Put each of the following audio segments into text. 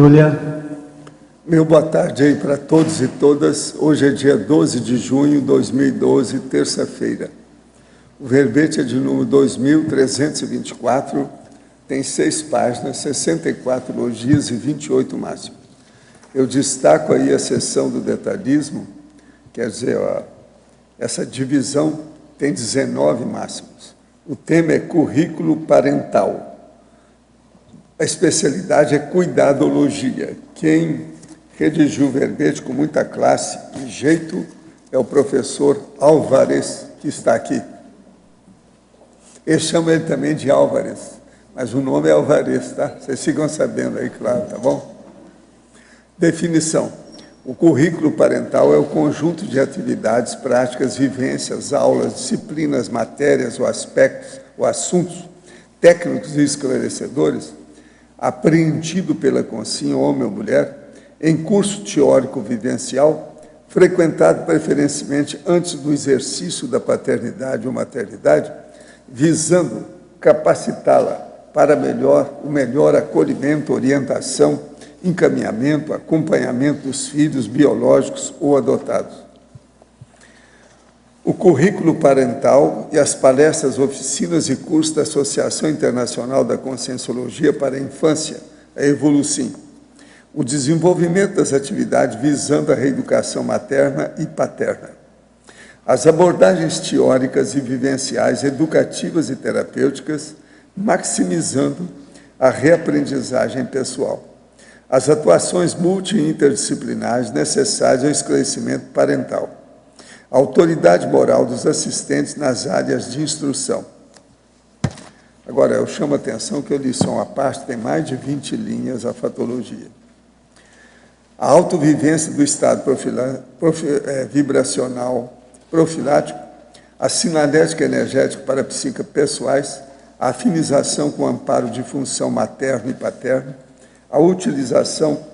Túlia. Meu boa tarde aí para todos e todas. Hoje é dia 12 de junho de 2012, terça-feira. O verbete é de número 2324, tem 6 páginas, 64 elogios e 28 máximos. Eu destaco aí a seção do detalhismo, quer dizer, essa divisão tem 19 máximos. O tema é currículo parental. A especialidade é cuidadologia. Quem redigiu o verbete com muita classe e jeito é o professor Álvares, que está aqui. Eu chamo ele também de Álvares, mas o nome é Álvares, tá? Vocês ficam sabendo aí, claro, tá bom? Definição. O currículo parental é o conjunto de atividades, práticas, vivências, aulas, disciplinas, matérias ou aspectos ou assuntos técnicos e esclarecedores apreendido pela consciência, homem ou mulher, em curso teórico vivencial, frequentado preferencialmente antes do exercício da paternidade ou maternidade, visando capacitá-la para o melhor acolhimento, orientação, encaminhamento, acompanhamento dos filhos biológicos ou adotados. O currículo parental e as palestras, oficinas e cursos da Associação Internacional da Conscienciologia para a Infância, a Evolucim. O desenvolvimento das atividades visando a reeducação materna e paterna. As abordagens teóricas e vivenciais, educativas e terapêuticas, maximizando a reaprendizagem pessoal. As atuações multi- e interdisciplinares necessárias ao esclarecimento parental. A autoridade moral dos assistentes nas áreas de instrução. Agora, eu chamo a atenção que eu li só uma parte, tem mais de 20 linhas a fatologia. A autovivência do estado vibracional profilático, a sinalética energética parapsíquica pessoais, a afinização com o amparo de função materno e paterno, a utilização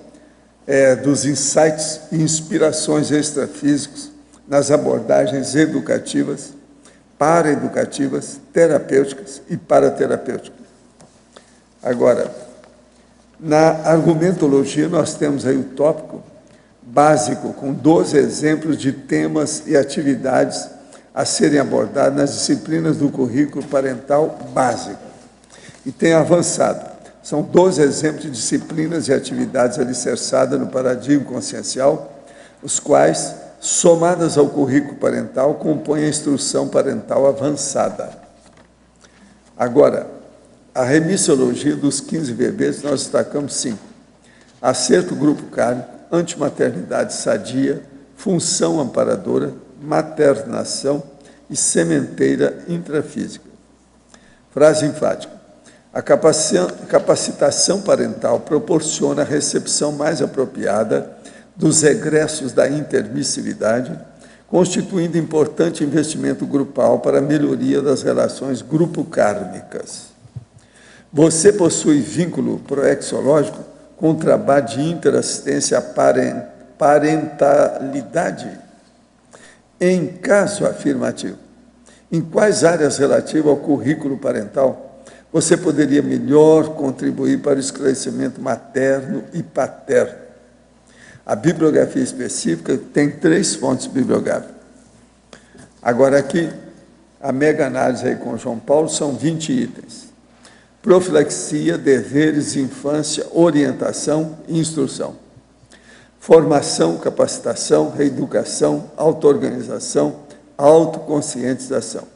dos insights e inspirações extrafísicos nas abordagens educativas, paraeducativas, terapêuticas e paraterapêuticas. Agora, na argumentologia, nós temos aí o tópico básico, com 12 exemplos de temas e atividades a serem abordados nas disciplinas do currículo parental básico. E tem avançado. São 12 exemplos de disciplinas e atividades alicerçadas no paradigma consciencial, os quais, somadas ao currículo parental, compõem a instrução parental avançada. Agora, a remissiologia dos 15 verbetes, nós destacamos 5. Acerto grupo kármico, antimaternidade sadia, função amparadora, maternação e sementeira intrafísica. Frase enfática. A capacitação parental proporciona a recepção mais apropriada dos egressos da intermissividade, constituindo importante investimento grupal para a melhoria das relações grupo-kármicas. Você possui vínculo proexológico com o trabalho de interassistência à parentalidade? Em caso afirmativo, em quais áreas relativas ao currículo parental você poderia melhor contribuir para o esclarecimento materno e paterno? A bibliografia específica tem 3 fontes bibliográficas. Agora aqui, a mega análise aí com João Paulo são 20 itens. Profilaxia, deveres, infância, orientação e instrução. Formação, capacitação, reeducação, auto-organização, autoconscientização.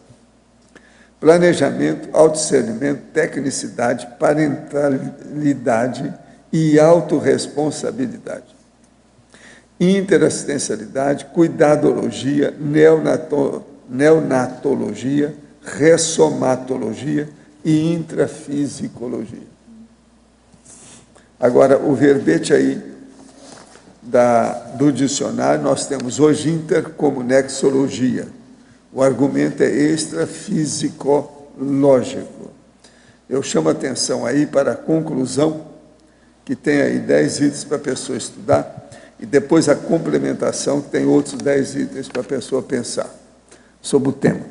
Planejamento, autodiscernimento, tecnicidade, parentalidade e autorresponsabilidade. Interassistencialidade, cuidadologia, neonatologia, ressomatologia e intrafisicologia. Agora, o verbete aí do dicionário, nós temos hoje intercomunexologia. O argumento é extrafisicológico. Eu chamo a atenção aí para a conclusão, que tem aí 10 itens para a pessoa estudar, e depois a complementação, que tem outros 10 itens para a pessoa pensar sobre o tema.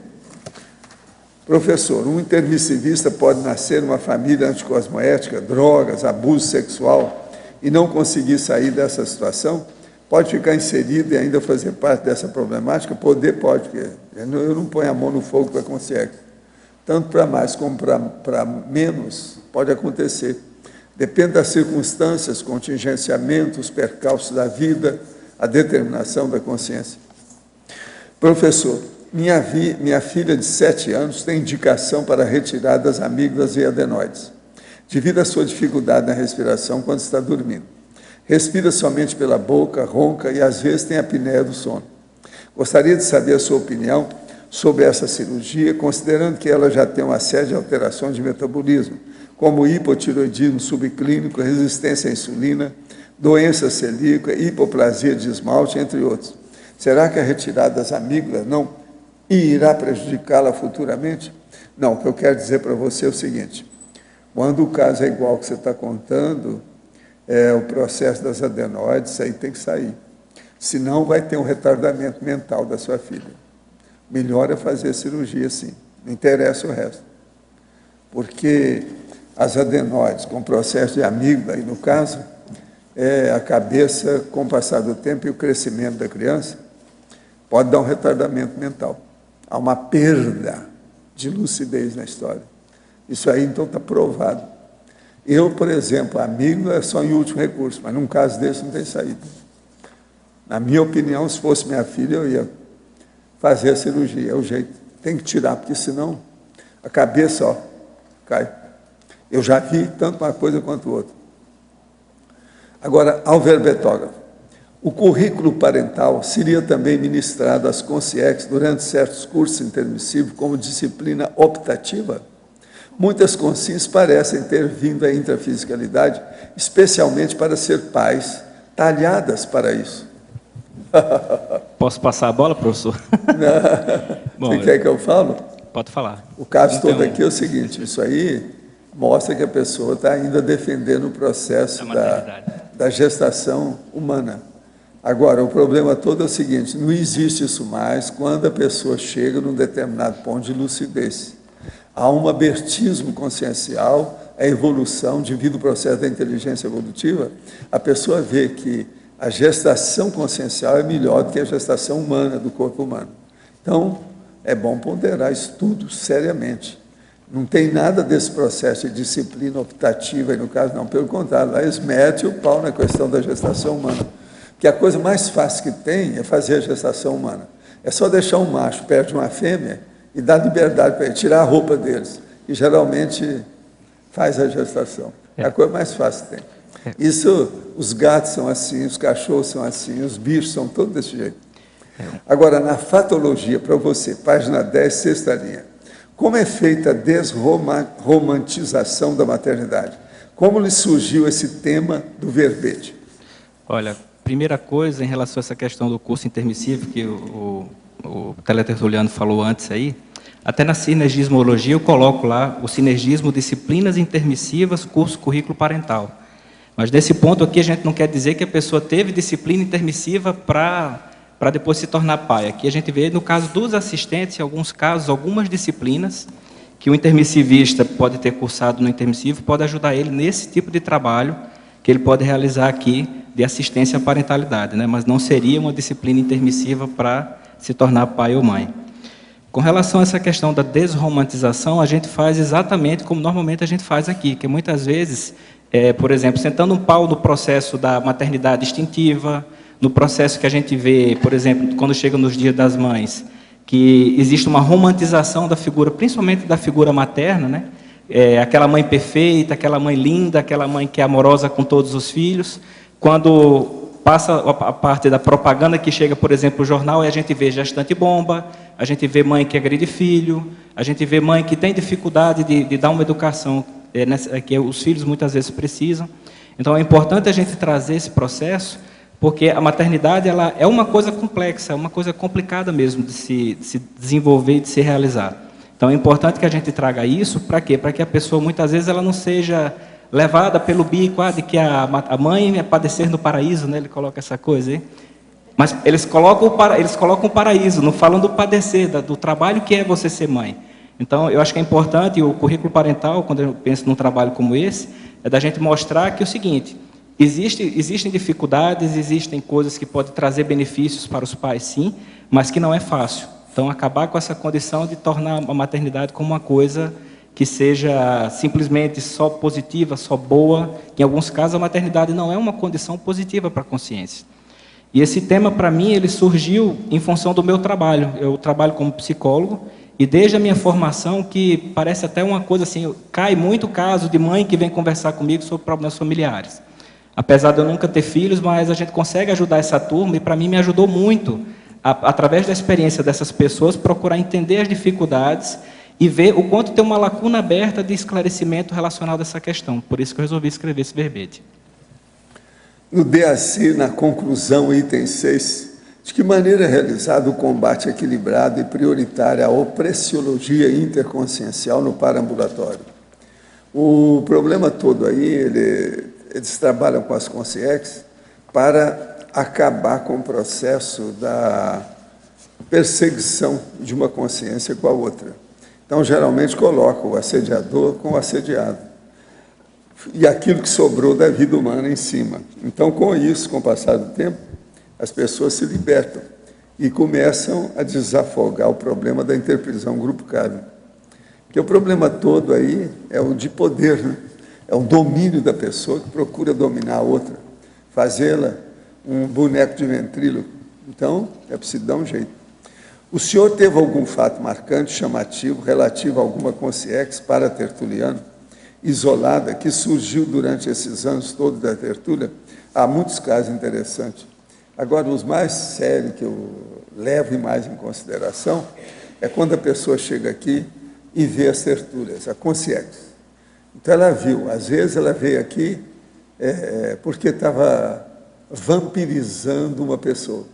Professor, um intermissivista pode nascer numa família anticosmoética, drogas, abuso sexual, e não conseguir sair dessa situação, pode ficar inserido e ainda fazer parte dessa problemática? Poder pode, porque eu não ponho a mão no fogo para conseguir. Tanto para mais como para menos, pode acontecer. Depende das circunstâncias, contingenciamentos, percalços da vida, a determinação da consciência. Professor, minha filha de 7 anos tem indicação para retirar das amígdalas e adenoides, devido à sua dificuldade na respiração quando está dormindo. Respira somente pela boca, ronca e às vezes tem a apneia do sono. Gostaria de saber a sua opinião sobre essa cirurgia, considerando que ela já tem uma série de alterações de metabolismo, como hipotiroidismo subclínico, resistência à insulina, doença celíaca, hipoplasia de esmalte, entre outros. Será que a retirada das amígdalas não irá prejudicá-la futuramente? Não, o que eu quero dizer para você é o seguinte: quando o caso é igual que você está contando, o processo das adenoides, isso aí tem que sair. Senão vai ter um retardamento mental da sua filha. Melhor é fazer a cirurgia sim, não interessa o resto. Porque as adenoides, com processo de amígdala, e no caso, a cabeça, com o passar do tempo e o crescimento da criança, pode dar um retardamento mental. Há uma perda de lucidez na história. Isso aí, então, está provado. Eu, por exemplo, a amígdala é só em último recurso, mas num caso desse não tem saída. Na minha opinião, se fosse minha filha, eu ia fazer a cirurgia, é o jeito. Tem que tirar, porque senão a cabeça, cai. Eu já vi tanto uma coisa quanto outra. Agora, ao verbetógrafo, o currículo parental seria também ministrado às consciex durante certos cursos intermissivos como disciplina optativa? Muitas consciências parecem ter vindo à intrafisicalidade, especialmente para ser pais, talhadas para isso. Posso passar a bola, professor? Bom, você quer que eu fale? Pode falar. O caso então, todo aqui é o seguinte, isso aí mostra que a pessoa está ainda defendendo o processo da gestação humana. Agora, o problema todo é o seguinte, não existe isso mais quando a pessoa chega num determinado ponto de lucidez. Há um abertismo consciencial, a evolução, devido ao processo da inteligência evolutiva, a pessoa vê que a gestação consciencial é melhor do que a gestação humana, do corpo humano. Então, é bom ponderar isso tudo seriamente. Não tem nada desse processo de disciplina optativa, aí no caso não, pelo contrário, lá eles metem o pau na questão da gestação humana. Porque a coisa mais fácil que tem é fazer a gestação humana. É só deixar um macho perto de uma fêmea e dar liberdade para ele, tirar a roupa deles, que geralmente faz a gestação. É a coisa mais fácil que tem. Isso, os gatos são assim, os cachorros são assim, os bichos são todos desse jeito. Agora, na fatologia, para você, página 10, sexta linha, como é feita a desromantização da maternidade? Como lhe surgiu esse tema do verbete? Olha, primeira coisa, em relação a essa questão do curso intermissivo, que o teletertuliano falou antes aí, até na sinergismologia eu coloco lá o sinergismo disciplinas intermissivas, curso currículo parental. Mas nesse ponto aqui a gente não quer dizer que a pessoa teve disciplina intermissiva para depois se tornar pai. Aqui a gente vê, no caso dos assistentes, em alguns casos, algumas disciplinas que o intermissivista pode ter cursado no intermissivo, pode ajudar ele nesse tipo de trabalho que ele pode realizar aqui de assistência à parentalidade, né? Mas não seria uma disciplina intermissiva para se tornar pai ou mãe. Com relação a essa questão da desromantização, a gente faz exatamente como normalmente a gente faz aqui, que muitas vezes, por exemplo, sentando um pau no processo da maternidade instintiva, no processo que a gente vê, por exemplo, quando chega nos dias das mães, que existe uma romantização da figura, principalmente da figura materna, né? Aquela mãe perfeita, aquela mãe linda, aquela mãe que é amorosa com todos os filhos. Quando passa a parte da propaganda que chega, por exemplo, o jornal, e a gente vê gestante bomba, a gente vê mãe que agride filho, a gente vê mãe que tem dificuldade de dar uma educação que os filhos muitas vezes precisam. Então é importante a gente trazer esse processo, porque a maternidade ela é uma coisa complexa, é uma coisa complicada mesmo de se desenvolver e de se realizar. Então é importante que a gente traga isso, para quê? Para que a pessoa muitas vezes ela não seja levada pelo bico, de que a mãe é padecer no paraíso, né? Ele coloca essa coisa aí. Mas eles colocam o paraíso, não falam do padecer, do trabalho que é você ser mãe. Então, eu acho que é importante, o currículo parental, quando eu penso num trabalho como esse, é da gente mostrar que é o seguinte, Existem dificuldades, existem coisas que podem trazer benefícios para os pais, sim, mas que não é fácil. Então, acabar com essa condição de tornar a maternidade como uma coisa que seja simplesmente só positiva, só boa. Em alguns casos, a maternidade não é uma condição positiva para a consciência. E esse tema, para mim, ele surgiu em função do meu trabalho. Eu trabalho como psicólogo, e desde a minha formação, que parece até uma coisa assim, cai muito caso de mãe que vem conversar comigo sobre problemas familiares. Apesar de eu nunca ter filhos, mas a gente consegue ajudar essa turma, e para mim me ajudou muito, através da experiência dessas pessoas, procurar entender as dificuldades e ver o quanto tem uma lacuna aberta de esclarecimento relacionado a essa questão. Por isso que eu resolvi escrever esse verbete. No DAC, na conclusão, item 6, de que maneira é realizado o combate equilibrado e prioritário à opressiologia interconsciencial no paraambulatório? O problema todo aí, eles trabalham com as consciex para acabar com o processo da perseguição de uma consciência com a outra. Então, geralmente, coloca o assediador com o assediado. E aquilo que sobrou da vida humana em cima. Então, com isso, com o passar do tempo, as pessoas se libertam e começam a desafogar o problema da interprisão grupo kármico. Porque o problema todo aí é o de poder, né? É o domínio da pessoa que procura dominar a outra, fazê-la um boneco de ventríloco. Então, é preciso dar um jeito. O senhor teve algum fato marcante, chamativo, relativo a alguma consciex para Tertuliano, isolada, que surgiu durante esses anos todos da tertúlia? Há muitos casos interessantes. Agora, os mais sérios que eu levo mais em consideração é quando a pessoa chega aqui e vê as tertúlias, a consciex. Então, ela viu, às vezes ela veio aqui porque estava vampirizando uma pessoa.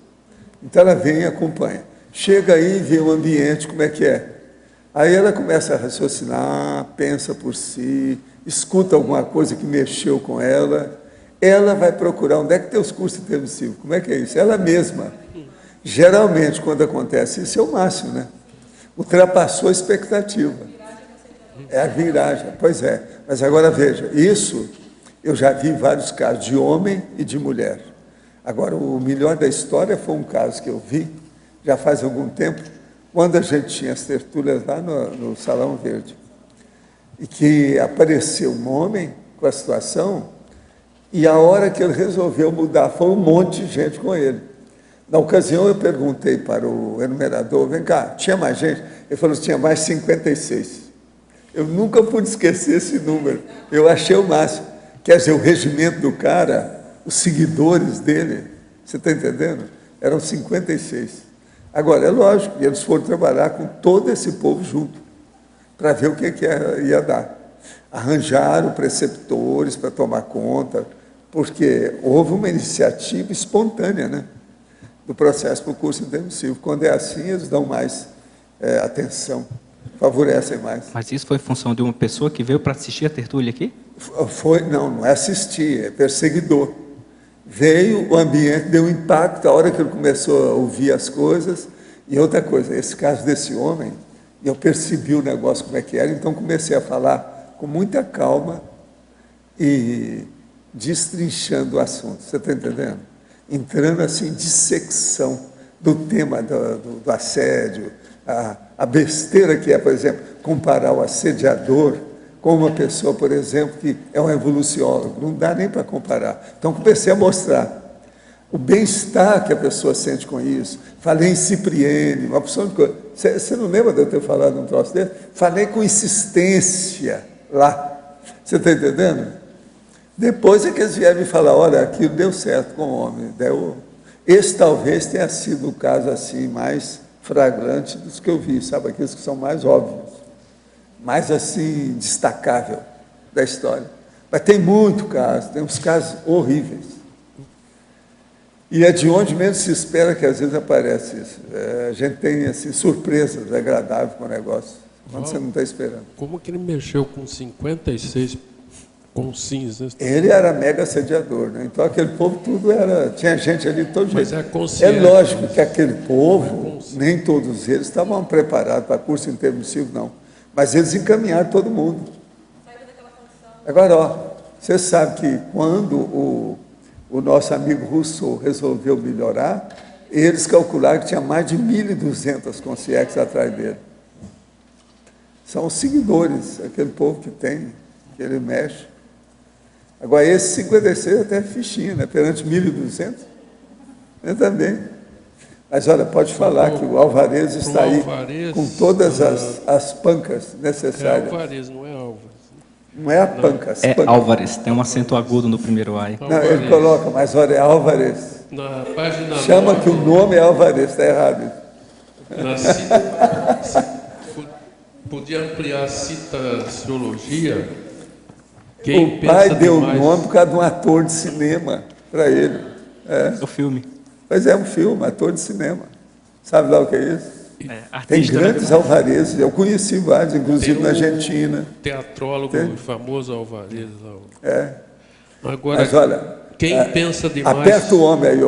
Então, ela vem e acompanha. Chega aí e vê o ambiente, como é que é. Aí ela começa a raciocinar, pensa por si, escuta alguma coisa que mexeu com ela. Ela vai procurar onde é que tem os cursos intermissivos. Como é que é isso? Ela mesma. Geralmente, quando acontece isso, é o máximo, né? Ultrapassou a expectativa. É a viragem, pois é. Mas agora veja, isso eu já vi vários casos de homem e de mulher. Agora, o melhor da história foi um caso que eu vi, já faz algum tempo, quando a gente tinha as tertúlias lá no Salão Verde, e que apareceu um homem com a situação, e a hora que ele resolveu mudar, foi um monte de gente com ele. Na ocasião, eu perguntei para o enumerador, vem cá, tinha mais gente? Ele falou, tinha mais 56. Eu nunca pude esquecer esse número. Eu achei o máximo. Quer dizer, o regimento do cara, os seguidores dele, você está entendendo? Eram 56. Agora, é lógico, eles foram trabalhar com todo esse povo junto, para ver o que ia dar. Arranjaram preceptores para tomar conta, porque houve uma iniciativa espontânea, né, do processo para o curso intermissivo. Quando é assim, eles dão mais atenção, favorecem mais. Mas isso foi em função de uma pessoa que veio para assistir a tertúlia aqui? Não é assistir, é perseguidor. Veio, o ambiente deu impacto, a hora que ele começou a ouvir as coisas. E outra coisa, esse caso desse homem, eu percebi o negócio como é que era, então comecei a falar com muita calma e destrinchando o assunto, você está entendendo? Entrando assim, dissecção do tema do assédio, a besteira que é, por exemplo, comparar o assediador com uma pessoa, por exemplo, que é um evoluciólogo, não dá nem para comparar. Então, comecei a mostrar o bem-estar que a pessoa sente com isso. Falei em Cipriene, uma opção de coisa. Você não lembra de eu ter falado um troço desse? Falei com insistência lá. Você está entendendo? Depois é que eles vieram me falar, olha, aquilo deu certo com o homem. Esse talvez tenha sido o caso assim mais flagrante dos que eu vi, sabe? Aqueles que são mais óbvios, mais assim, destacável da história. Mas tem muito caso, tem uns casos horríveis. E é de onde menos se espera que às vezes aparece isso. A gente tem assim, surpresas agradáveis com o negócio, quando você não está esperando. Como que ele mexeu com 56 consciências? Ele era mega assediador, né? Então aquele povo tudo era... Tinha gente ali de todo jeito. Mas é lógico que aquele povo, nem todos eles estavam preparados para curso intermissivo, não. Mas eles encaminharam todo mundo. Agora, ó, Você sabe que quando o nosso amigo Rousseau resolveu melhorar, eles calcularam que tinha mais de 1.200 consciências atrás dele. São os seguidores, aquele povo que tem, que ele mexe. Agora, esse 56 até é fichinha, né? Perante 1.200, eu também. Mas, olha, pode falar que o Alvarez está aí com todas as pancas necessárias. É Alvarez, não é Álvares. Não é a panca. É Álvares, tem um acento agudo no primeiro A. Não, ele coloca, mas olha, é Alvarez. Na página Chama 9, que o nome é Alvarez, está errado. Podia ampliar a citaciologia. O pai deu o nome por causa de um ator de cinema para ele. O filme. Mas é um filme, ator de cinema. Sabe lá o que é isso? Tem Artista, grandes né? Alvarezes, eu conheci vários, inclusive na Argentina. Teatrólogo famoso Alvarez. Agora, Mas olha, quem pensa demais... aperta o homem aí,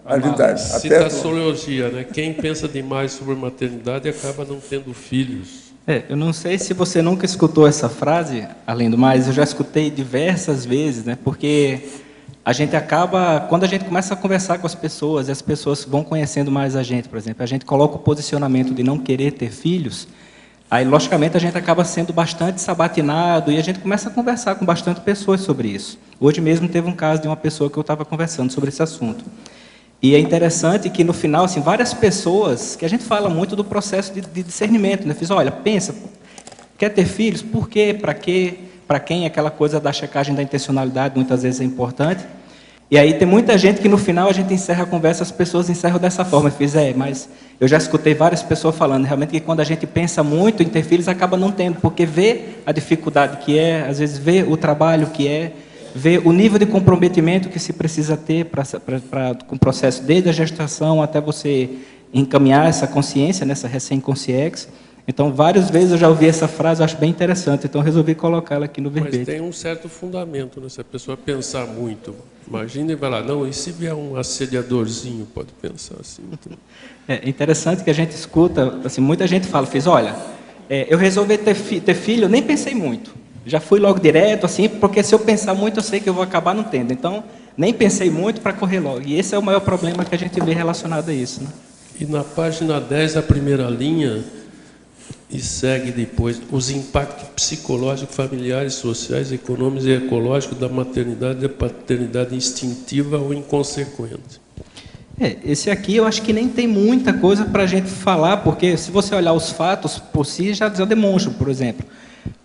Alidade. Citaciologia, né? Quem pensa demais sobre maternidade acaba não tendo filhos. Eu não sei se você nunca escutou essa frase, além do mais, eu já escutei diversas vezes, né? Porque a gente acaba, quando a gente começa a conversar com as pessoas, e as pessoas vão conhecendo mais a gente, por exemplo, a gente coloca o posicionamento de não querer ter filhos, aí, logicamente, a gente acaba sendo bastante sabatinado e a gente começa a conversar com bastante pessoas sobre isso. Hoje mesmo teve um caso de uma pessoa que eu estava conversando sobre esse assunto. E é interessante que, no final, assim, várias pessoas, que a gente fala muito do processo de discernimento, né? Fiz, olha, pensa, quer ter filhos? Por quê? Para quê? Para quem? Aquela coisa da checagem da intencionalidade, muitas vezes é importante. E aí tem muita gente que, no final, a gente encerra a conversa, as pessoas encerram dessa forma. Eu fiz, mas eu já escutei várias pessoas falando, realmente, que quando a gente pensa muito em ter filhos, acaba não tendo, porque vê a dificuldade que é, às vezes vê o trabalho que é, ver o nível de comprometimento que se precisa ter com o processo desde a gestação até você encaminhar essa consciência, nessa recém-consciência. Então, várias vezes eu já ouvi essa frase, eu acho bem interessante, então resolvi colocá-la aqui no verbete. Mas tem um certo fundamento, né? Se a pessoa pensar muito, imagina e vai lá, não, e se vier um assediadorzinho, pode pensar assim. Então. É interessante que a gente escuta, assim, muita gente fala, olha, eu resolvi ter filho, eu nem pensei muito. Já fui logo direto, assim, porque se eu pensar muito, eu sei que eu vou acabar não tendo. Então, nem pensei muito para correr logo. E esse é o maior problema que a gente vê relacionado a isso, né? E na página 10, a primeira linha, e segue depois, os impactos psicológicos, familiares, sociais, econômicos e ecológicos da maternidade e da paternidade instintiva ou inconsequente. Esse aqui eu acho que nem tem muita coisa para a gente falar, porque se você olhar os fatos por si, já demonstram, por exemplo.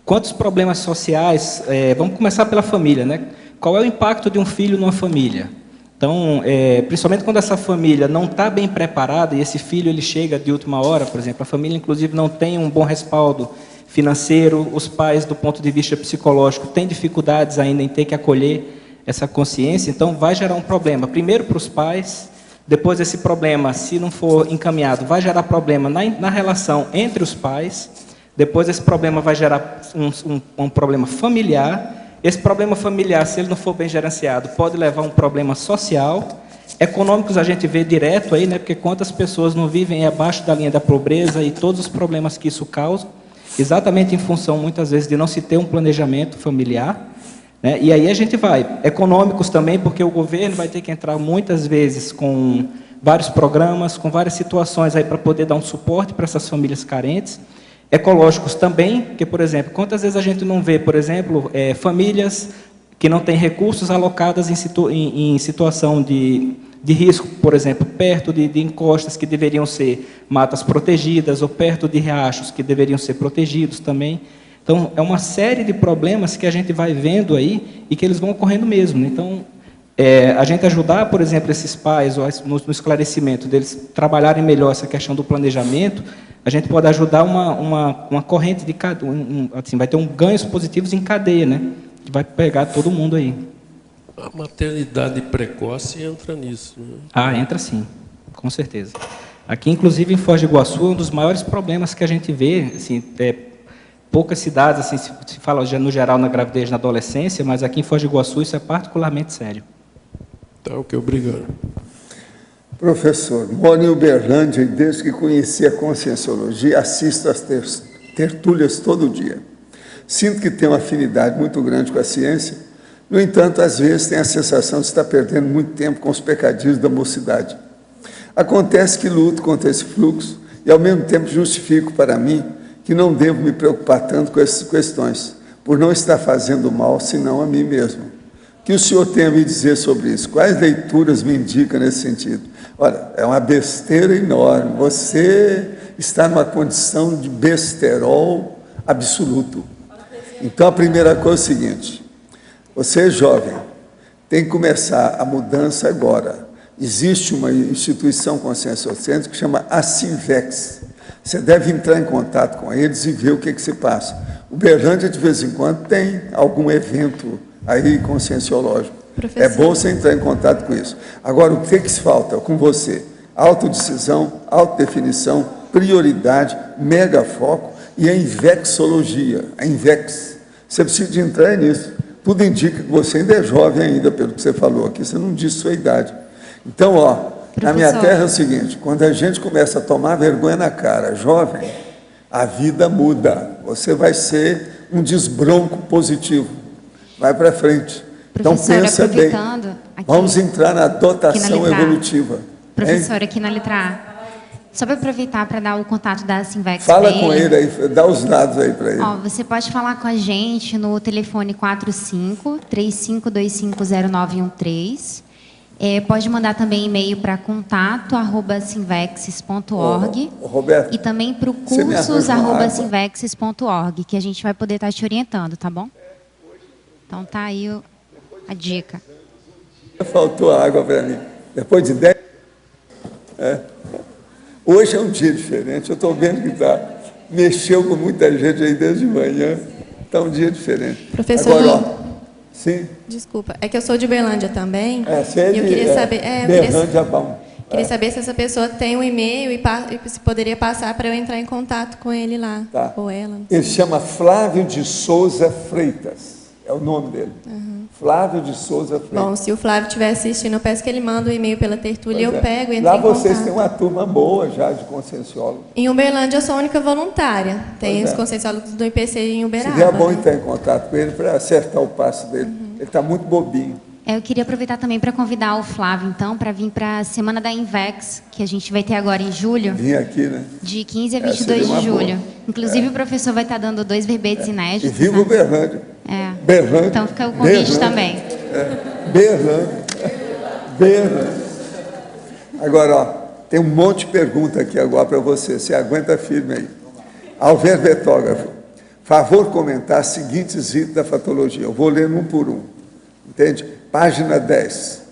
Quantos problemas sociais... vamos começar pela família, né? Qual é o impacto de um filho numa família? Então, principalmente quando essa família não está bem preparada e esse filho ele chega de última hora, por exemplo, a família, inclusive, não tem um bom respaldo financeiro, os pais, do ponto de vista psicológico, têm dificuldades ainda em ter que acolher essa consciência, então vai gerar um problema, primeiro para os pais, depois esse problema, se não for encaminhado, vai gerar problema na relação entre os pais, depois esse problema vai gerar um problema familiar. Esse problema familiar, se ele não for bem gerenciado, pode levar a um problema social. Econômicos a gente vê direto aí, né? Porque quantas pessoas não vivem abaixo da linha da pobreza e todos os problemas que isso causa, exatamente em função, muitas vezes, de não se ter um planejamento familiar. Né? E aí a gente vai. Econômicos também, porque o governo vai ter que entrar muitas vezes com vários programas, com várias situações aí para poder dar um suporte para essas famílias carentes. Ecológicos também, porque, por exemplo, quantas vezes a gente não vê, por exemplo, famílias que não têm recursos alocadas em situação de risco, por exemplo, perto de encostas que deveriam ser matas protegidas, ou perto de riachos que deveriam ser protegidos também. Então, é uma série de problemas que a gente vai vendo aí e que eles vão ocorrendo mesmo. Então, a gente ajudar, por exemplo, esses pais no esclarecimento deles trabalharem melhor essa questão do planejamento, a gente pode ajudar uma corrente de cadeia, assim, vai ter ganhos positivos em cadeia, né? Que vai pegar todo mundo aí. A maternidade precoce entra nisso, né? Entra sim, com certeza. Aqui, inclusive, em Foz do Iguaçu, um dos maiores problemas que a gente vê, assim, poucas cidades, assim, se fala já no geral na gravidez, na adolescência, mas aqui em Foz do Iguaçu isso é particularmente sério. Tá, ok, obrigado. Professor, moro em Uberlândia e desde que conheci a Conscienciologia, assisto às tertúlias todo dia. Sinto que tenho uma afinidade muito grande com a ciência, no entanto, às vezes tenho a sensação de estar perdendo muito tempo com os pecadilhos da mocidade. Acontece que luto contra esse fluxo e, ao mesmo tempo, justifico para mim que não devo me preocupar tanto com essas questões, por não estar fazendo mal, senão a mim mesmo. O que o senhor tem a me dizer sobre isso? Quais leituras me indicam nesse sentido? Olha, é uma besteira enorme. Você está numa condição de besterol absoluto. Então, a primeira coisa é o seguinte: você é jovem, tem que começar a mudança agora. Existe uma instituição conscienciocêntrica que chama Acinvex. Você deve entrar em contato com eles e ver o que se passa. Uberlândia, de vez em quando, tem algum evento aí conscienciológico. Professor. É bom você entrar em contato com isso. Agora, o que se falta com você? Autodecisão, autodefinição, prioridade, mega foco e a invexologia, a invex. Você precisa de entrar nisso. Tudo indica que você ainda é jovem ainda, pelo que você falou aqui, você não disse sua idade. Então, na minha terra é o seguinte: quando a gente começa a tomar vergonha na cara, jovem, a vida muda. Você vai ser um desbronco positivo. Vai para frente. Então, pensa bem. Vamos entrar na dotação evolutiva. Professora, aqui na letra A. Só para aproveitar para dar o contato da Acinvex. Fala com ele aí, dá os dados aí para ele. Você pode falar com a gente no telefone 45-3525-0913. Pode mandar também e-mail para contato@acinvexes.org. Roberto, e também para o cursos@acinvexes.org, que a gente vai poder estar te orientando, tá bom? Então tá aí a dica. Faltou água para mim. Depois de 10... Hoje é um dia diferente. Eu estou vendo que mexeu com muita gente aí desde manhã. Está um dia diferente. Professor, agora, sim. Desculpa, é que eu sou de Uberlândia também. E eu queria saber. Uberlândia é bom. Queria saber se essa pessoa tem um e-mail e se poderia passar para eu entrar em contato com ele lá. Tá. Ou ela. Ele chama Flávio de Souza Freitas. É o nome dele. Flávio de Souza Freitas. Bom, se o Flávio estiver assistindo, eu peço que ele manda o e-mail pela tertúlia e eu pego e entro lá em contato. vocês têm uma turma boa já de conscienciólogos. Em Uberlândia eu sou a única voluntária. Tem os conscienciólogos do IPC em Uberaba. Seria bom entrar em contato com ele para acertar o passo dele. Ele está muito bobinho. Eu queria aproveitar também para convidar o Flávio, então, para vir para a Semana da Invex, que a gente vai ter agora em julho. Vim aqui, né? De 15 a 22 de julho. Boa. Inclusive, o professor vai estar dando 2 verbetes inéditos. E viva Uberlândia. Berlândia. Então, fica o convite também. Berlândia. Agora, tem um monte de pergunta aqui agora para você. Você aguenta firme aí. Alver Betógrafo. Favor comentar os seguintes itens da fatologia. Eu vou ler um por um. Entende? Página 10.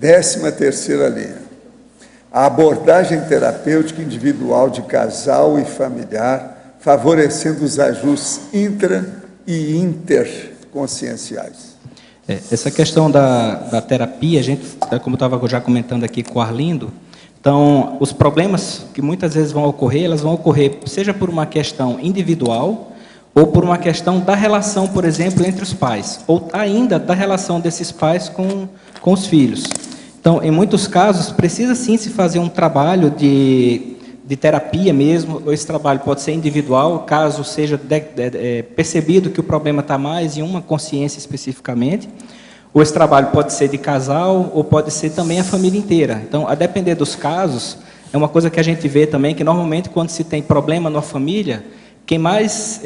13ª linha. A abordagem terapêutica individual de casal e familiar, favorecendo os ajustes intra- e interconscienciais. Essa questão da terapia, a gente, como eu estava já comentando aqui com o Arlindo, então, os problemas que muitas vezes vão ocorrer, elas vão ocorrer seja por uma questão individual, ou por uma questão da relação, por exemplo, entre os pais, ou ainda da relação desses pais com os filhos. Então, em muitos casos, precisa sim se fazer um trabalho de terapia mesmo, ou esse trabalho pode ser individual, caso seja percebido que o problema está mais em uma consciência especificamente, ou esse trabalho pode ser de casal, ou pode ser também a família inteira. Então, a depender dos casos, é uma coisa que a gente vê também, que normalmente quando se tem problema na família, quem mais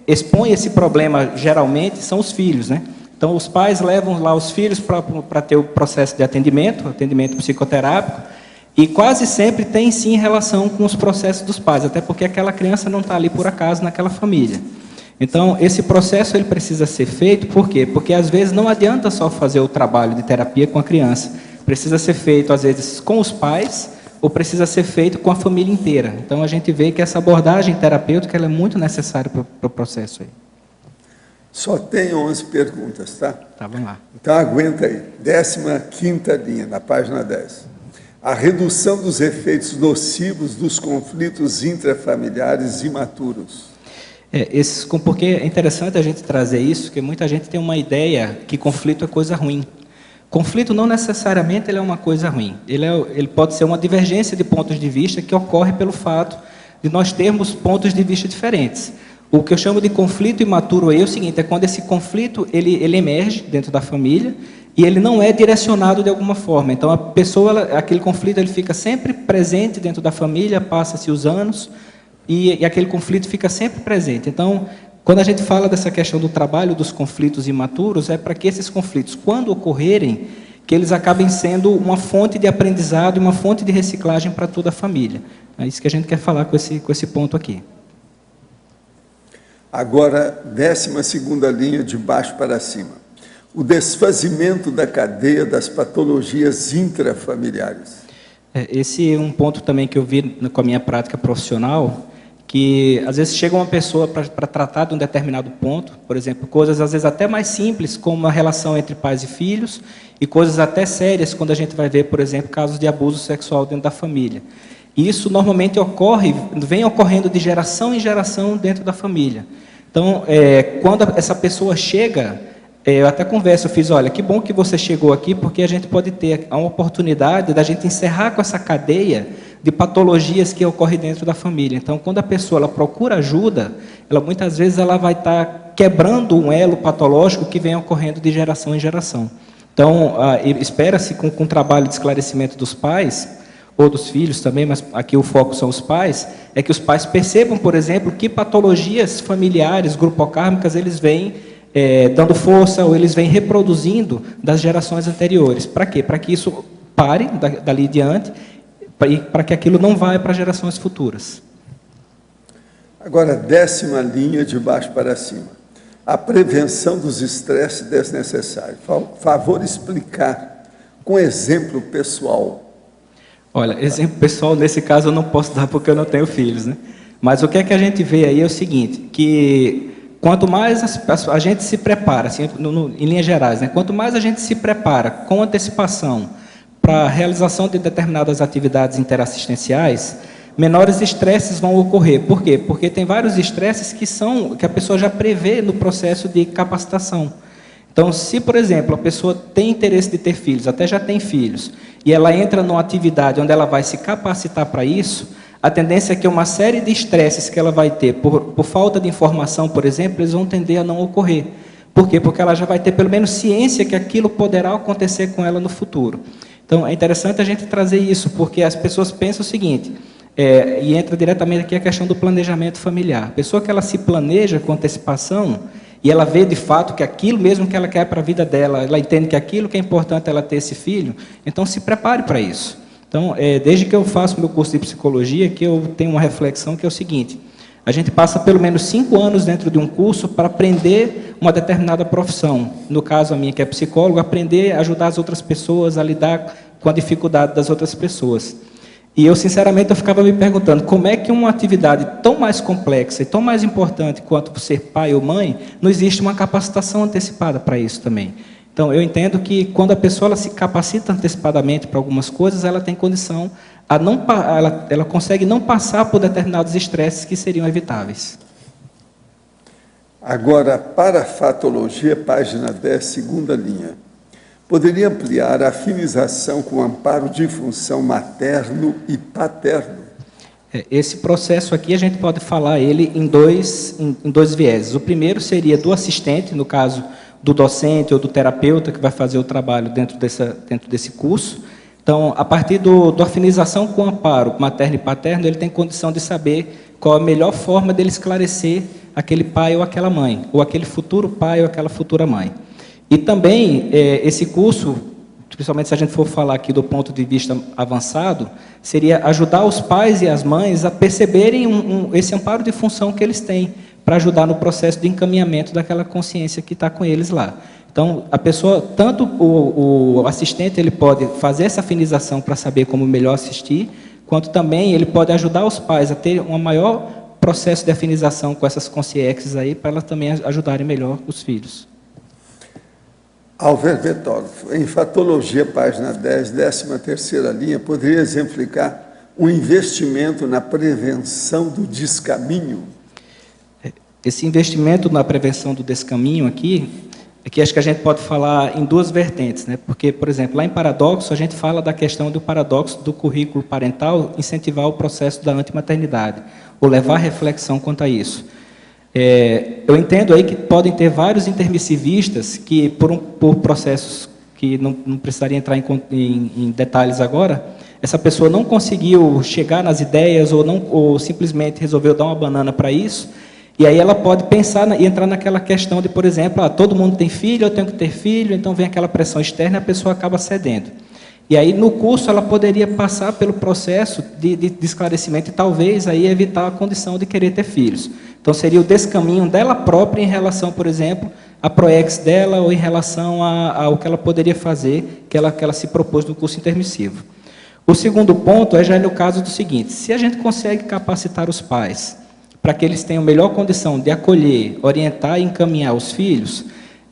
expõe esse problema, geralmente, são os filhos, né? Então, os pais levam lá os filhos para ter o processo de atendimento psicoterápico, e quase sempre tem, sim, relação com os processos dos pais, até porque aquela criança não está ali por acaso naquela família. Então, esse processo ele precisa ser feito, por quê? Porque, às vezes, não adianta só fazer o trabalho de terapia com a criança. Precisa ser feito, às vezes, com os pais, ou precisa ser feito com a família inteira. Então, a gente vê que essa abordagem terapêutica ela é muito necessária para o processo aí. Só tem 11 perguntas, tá? Tá, vamos lá. Então, aguenta aí. 15ª linha, na página 10. A redução dos efeitos nocivos dos conflitos intrafamiliares imaturos. Porque é interessante a gente trazer isso, porque muita gente tem uma ideia que conflito é coisa ruim. Conflito não necessariamente ele é uma coisa ruim. Ele pode ser uma divergência de pontos de vista que ocorre pelo fato de nós termos pontos de vista diferentes. O que eu chamo de conflito imaturo aí é o seguinte, é quando esse conflito ele emerge dentro da família e ele não é direcionado de alguma forma. Então, a pessoa, aquele conflito ele fica sempre presente dentro da família, passa-se os anos e aquele conflito fica sempre presente. Então, quando a gente fala dessa questão do trabalho dos conflitos imaturos, é para que esses conflitos, quando ocorrerem, que eles acabem sendo uma fonte de aprendizado e uma fonte de reciclagem para toda a família. É isso que a gente quer falar com esse ponto aqui. Agora, 12ª linha, de baixo para cima. O desfazimento da cadeia das patologias intrafamiliares. Esse é um ponto também que eu vi com a minha prática profissional, que às vezes chega uma pessoa para tratar de um determinado ponto, por exemplo, coisas às vezes até mais simples, como a relação entre pais e filhos, e coisas até sérias, quando a gente vai ver, por exemplo, casos de abuso sexual dentro da família. E isso normalmente vem ocorrendo de geração em geração dentro da família. Então, quando essa pessoa chega, eu até converso, eu fiz, olha, que bom que você chegou aqui, porque a gente pode ter a oportunidade da gente encerrar com essa cadeia de patologias que ocorrem dentro da família. Então, quando a pessoa procura ajuda, muitas vezes ela vai estar quebrando um elo patológico que vem ocorrendo de geração em geração. Então, espera-se com o trabalho de esclarecimento dos pais, ou dos filhos também, mas aqui o foco são os pais, é que os pais percebam, por exemplo, que patologias familiares, grupocármicas, eles vêm dando força, ou eles vêm reproduzindo das gerações anteriores. Para quê? Para que isso pare dali diante, para que aquilo não vá para gerações futuras. Agora, 10ª linha, de baixo para cima. A prevenção dos estresses desnecessários. Favor explicar com exemplo pessoal. Olha, exemplo pessoal, nesse caso eu não posso dar porque eu não tenho filhos, né? Mas o que é que a gente vê aí é o seguinte, que quanto mais a gente se prepara, assim, em linhas gerais, né? Quanto mais a gente se prepara com antecipação para a realização de determinadas atividades interassistenciais, menores estresses vão ocorrer. Por quê? Porque tem vários estresses que a pessoa já prevê no processo de capacitação. Então, se, por exemplo, a pessoa tem interesse de ter filhos, até já tem filhos, e ela entra numa atividade onde ela vai se capacitar para isso, a tendência é que uma série de estresses que ela vai ter por falta de informação, por exemplo, eles vão tender a não ocorrer. Por quê? Porque ela já vai ter pelo menos ciência que aquilo poderá acontecer com ela no futuro. Então, é interessante a gente trazer isso, porque as pessoas pensam o seguinte, e entra diretamente aqui a questão do planejamento familiar. A pessoa que ela se planeja com antecipação, e ela vê de fato que aquilo mesmo que ela quer para a vida dela, ela entende que aquilo que é importante ela ter esse filho, então se prepare para isso. Então, desde que eu faço meu curso de psicologia, que eu tenho uma reflexão que é o seguinte, a gente passa pelo menos 5 anos dentro de um curso para aprender uma determinada profissão. No caso, a minha que é psicólogo, aprender a ajudar as outras pessoas a lidar com a dificuldade das outras pessoas. E eu, sinceramente, eu ficava me perguntando como é que uma atividade tão mais complexa e tão mais importante quanto ser pai ou mãe, não existe uma capacitação antecipada para isso também. Então, eu entendo que quando a pessoa ela se capacita antecipadamente para algumas coisas, ela tem condição, ela consegue não passar por determinados estresses que seriam evitáveis. Agora, parafatologia, página 10, 2ª linha. Poderia ampliar a afinização com o amparo de função materno e paterno? Esse processo aqui a gente pode falar ele em dois vieses. O primeiro seria do assistente, no caso do docente ou do terapeuta que vai fazer o trabalho dentro desse curso. Então, a partir da afinização com o amparo materno e paterno, ele tem condição de saber qual a melhor forma dele esclarecer aquele pai ou aquela mãe, ou aquele futuro pai ou aquela futura mãe. E também, esse curso, principalmente se a gente for falar aqui do ponto de vista avançado, seria ajudar os pais e as mães a perceberem esse amparo de função que eles têm, para ajudar no processo de encaminhamento daquela consciência que está com eles lá. Então, a pessoa, tanto o assistente, ele pode fazer essa afinização para saber como melhor assistir, quanto também ele pode ajudar os pais a ter um maior processo de afinização com essas consciências aí, para elas também ajudarem melhor os filhos. Álvaro Betógrafo, em Fatologia, página 10, 13ª linha, poderia exemplificar um investimento na prevenção do descaminho? Esse investimento na prevenção do descaminho aqui, acho que a gente pode falar em duas vertentes, né? Porque, por exemplo, lá em Paradoxo, a gente fala da questão do paradoxo do currículo parental incentivar o processo da antimaternidade, ou levar reflexão quanto a isso. Eu entendo aí que podem ter vários intermissivistas que, por processos que não precisaria entrar em detalhes agora, essa pessoa não conseguiu chegar nas ideias ou simplesmente resolveu dar uma banana para isso, e aí ela pode pensar e entrar naquela questão de, por exemplo, todo mundo tem filho, eu tenho que ter filho, então vem aquela pressão externa e a pessoa acaba cedendo. E aí, no curso, ela poderia passar pelo processo de esclarecimento e talvez aí evitar a condição de querer ter filhos. Então, seria o descaminho dela própria em relação, por exemplo, à PROEX dela ou em relação ao que ela poderia fazer, que ela se propôs no curso intermissivo. O segundo ponto é já no caso do seguinte: se a gente consegue capacitar os pais para que eles tenham melhor condição de acolher, orientar e encaminhar os filhos,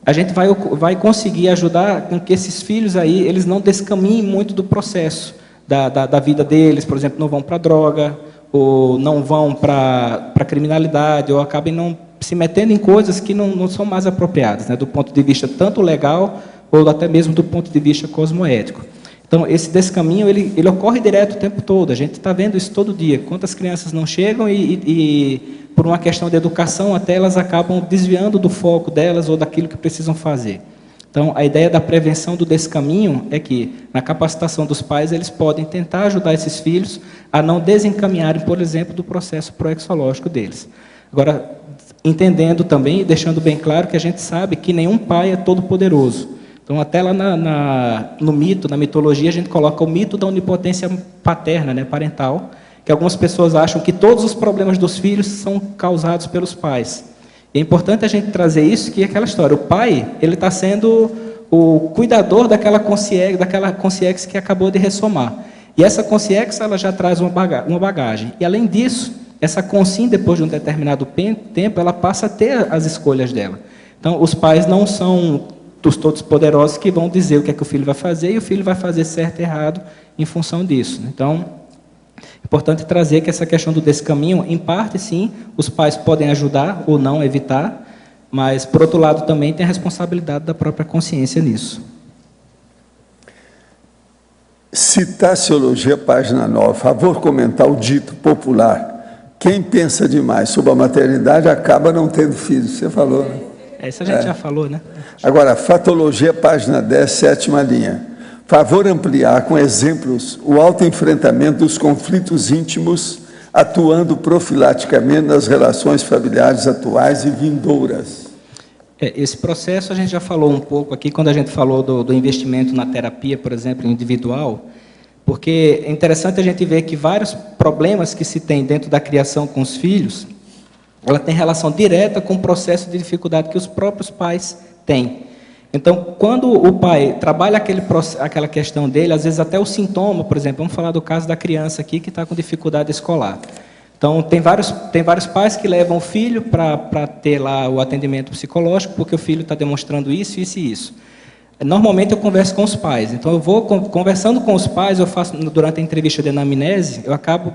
a gente vai conseguir ajudar com que esses filhos aí, eles não descaminhem muito do processo da vida deles, por exemplo, não vão para a droga, ou não vão para a criminalidade, ou acabem não se metendo em coisas que não são mais apropriadas, né, do ponto de vista tanto legal, ou até mesmo do ponto de vista cosmoético. Então, esse descaminho, ele ocorre direto o tempo todo, a gente está vendo isso todo dia, quantas crianças não chegam e por uma questão de educação, até elas acabam desviando do foco delas ou daquilo que precisam fazer. Então, a ideia da prevenção do descaminho é que, na capacitação dos pais, eles podem tentar ajudar esses filhos a não desencaminharem, por exemplo, do processo proexológico deles. Agora, entendendo também e deixando bem claro que a gente sabe que nenhum pai é todo-poderoso. Então, até lá no mito, na mitologia, a gente coloca o mito da onipotência paterna, né, parental, que algumas pessoas acham que todos os problemas dos filhos são causados pelos pais. E é importante a gente trazer isso, que é aquela história. O pai, ele está sendo o cuidador daquela consciência que acabou de ressomar. E essa consciência, ela já traz uma bagagem. E, além disso, essa consciência, depois de um determinado tempo, ela passa a ter as escolhas dela. Então, os pais não são dos todos poderosos que vão dizer o que é que o filho vai fazer, e o filho vai fazer certo e errado em função disso. Então, é importante trazer que essa questão do descaminho, em parte, sim, os pais podem ajudar ou não evitar, mas, por outro lado, também tem a responsabilidade da própria consciência nisso. Citaciologia, página 9. Favor comentar o dito popular: quem pensa demais sobre a maternidade acaba não tendo filhos. Você falou, né? Isso a gente já falou, né? Agora, fatologia, página 10, sétima linha. Favor ampliar com exemplos o autoenfrentamento dos conflitos íntimos, atuando profilaticamente nas relações familiares atuais e vindouras. Esse processo a gente já falou um pouco aqui, quando a gente falou do investimento na terapia, por exemplo, individual, porque é interessante a gente ver que vários problemas que se tem dentro da criação com os filhos, ela tem relação direta com o processo de dificuldade que os próprios pais têm. Então, quando o pai trabalha aquela questão dele, às vezes até o sintoma, por exemplo, vamos falar do caso da criança aqui que está com dificuldade escolar. Então, tem vários pais que levam o filho para ter lá o atendimento psicológico, porque o filho está demonstrando isso, isso e isso. Normalmente eu converso com os pais, então eu vou conversando com os pais, eu faço, durante a entrevista de anamnese, eu acabo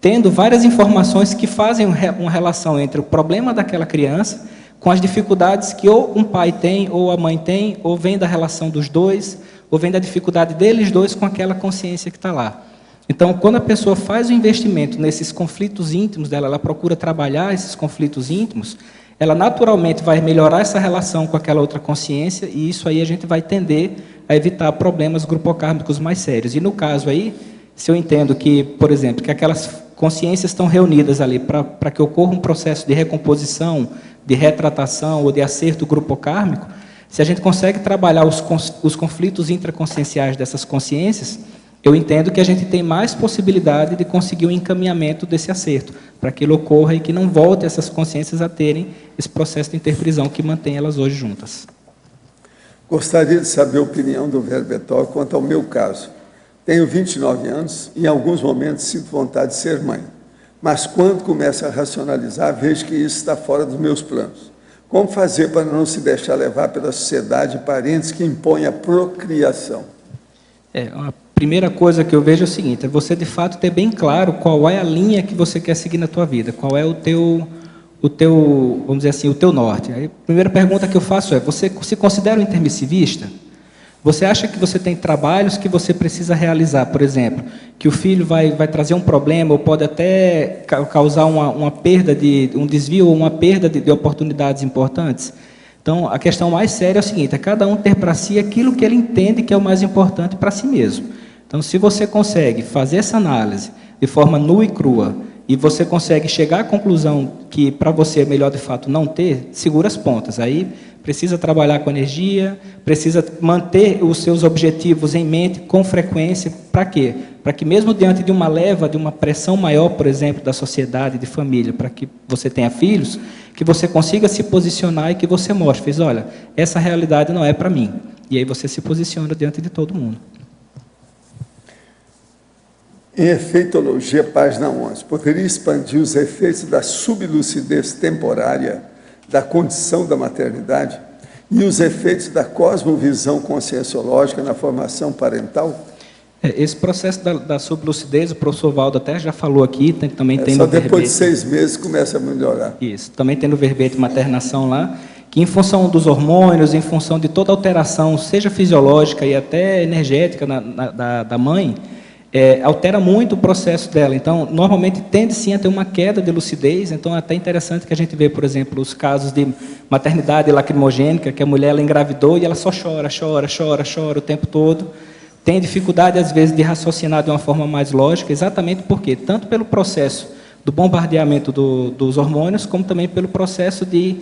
tendo várias informações que fazem uma relação entre o problema daquela criança com as dificuldades que ou um pai tem, ou a mãe tem, ou vem da relação dos dois, ou vem da dificuldade deles dois com aquela consciência que está lá. Então, quando a pessoa faz o investimento nesses conflitos íntimos dela, ela procura trabalhar esses conflitos íntimos, ela naturalmente vai melhorar essa relação com aquela outra consciência, e isso aí a gente vai tender a evitar problemas grupocármicos mais sérios. E no caso aí, se eu entendo que, por exemplo, que aquelas consciências estão reunidas ali para que ocorra um processo de recomposição, de retratação ou de acerto grupocármico, se a gente consegue trabalhar os conflitos intraconscienciais dessas consciências, eu entendo que a gente tem mais possibilidade de conseguir um encaminhamento desse acerto, para que ele ocorra e que não volte essas consciências a terem esse processo de interprisão que mantém elas hoje juntas. Gostaria de saber a opinião do Verbetor quanto ao meu caso. Tenho 29 anos e, em alguns momentos, sinto vontade de ser mãe. Mas, quando começo a racionalizar, vejo que isso está fora dos meus planos. Como fazer para não se deixar levar pela sociedade e parentes que impõem a procriação? A primeira coisa que eu vejo é o seguinte: é você, de fato, ter bem claro qual é a linha que você quer seguir na tua vida, qual é o teu, vamos dizer assim, o teu norte. Aí, a primeira pergunta que eu faço é: você se considera um intermissivista? Você acha que você tem trabalhos que você precisa realizar, por exemplo, que o filho vai trazer um problema ou pode até causar uma perda um desvio ou uma perda de oportunidades importantes? Então, a questão mais séria é o seguinte, é cada um ter para si aquilo que ele entende que é o mais importante para si mesmo. Então, se você consegue fazer essa análise de forma nua e crua, e você consegue chegar à conclusão que para você é melhor de fato não ter, segura as pontas. Aí precisa trabalhar com energia, precisa manter os seus objetivos em mente com frequência. Para quê? Para que mesmo diante de uma leva, de uma pressão maior, por exemplo, da sociedade, de família, para que você tenha filhos, que você consiga se posicionar e que você mostre, olha, essa realidade não é para mim. E aí você se posiciona diante de todo mundo. Em efeitologia, página 11, poderia expandir os efeitos da sublucidez temporária da condição da maternidade e os efeitos da cosmovisão conscienciológica na formação parental? Esse processo da sublucidez, o professor Valdo até já falou aqui, também tem só no depois verbete, de 6 meses começa a melhorar. Isso, também tem no verbete maternação lá, que em função dos hormônios, em função de toda alteração, seja fisiológica e até energética da mãe, altera muito o processo dela. Então, normalmente, tende sim a ter uma queda de lucidez. Então, é até interessante que a gente vê, por exemplo, os casos de maternidade lacrimogênica, que a mulher ela engravidou e ela só chora o tempo todo. Tem dificuldade, às vezes, de raciocinar de uma forma mais lógica, exatamente porque, tanto pelo processo do bombardeamento dos hormônios, como também pelo processo de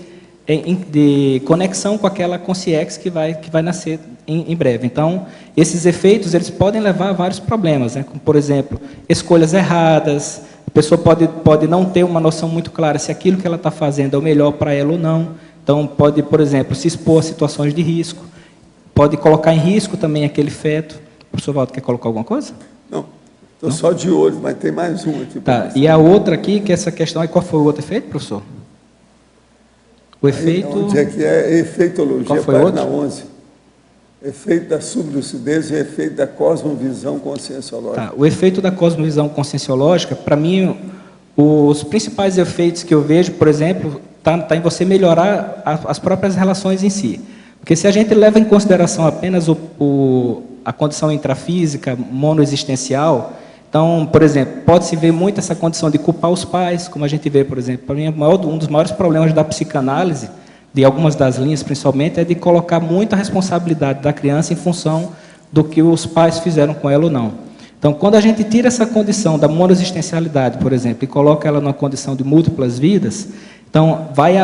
conexão com aquela consciência que vai nascer em breve. Então, esses efeitos eles podem levar a vários problemas, né? Como, por exemplo, escolhas erradas, a pessoa pode não ter uma noção muito clara se aquilo que ela está fazendo é o melhor para ela ou não. Então, pode, por exemplo, se expor a situações de risco, pode colocar em risco também aquele feto. O professor Valdo quer colocar alguma coisa? Não, estou só de olho, mas tem mais um aqui. Tá. E a outra aqui, que é essa questão, qual foi o outro efeito, professor? O efeito... Onde é que é efeitologia, qual foi página outro? 11. Efeito da sublucidez e efeito da cosmovisão conscienciológica. Tá. O efeito da cosmovisão conscienciológica, para mim, os principais efeitos que eu vejo, por exemplo, tá em você melhorar as próprias relações em si. Porque se a gente leva em consideração apenas a condição intrafísica, monoexistencial, então, por exemplo, pode-se ver muito essa condição de culpar os pais, como a gente vê, por exemplo, para mim, um dos maiores problemas da psicanálise, de algumas das linhas principalmente, é de colocar muita responsabilidade da criança em função do que os pais fizeram com ela ou não. Então, quando a gente tira essa condição da monoexistencialidade, por exemplo, e coloca ela numa condição de múltiplas vidas, então vai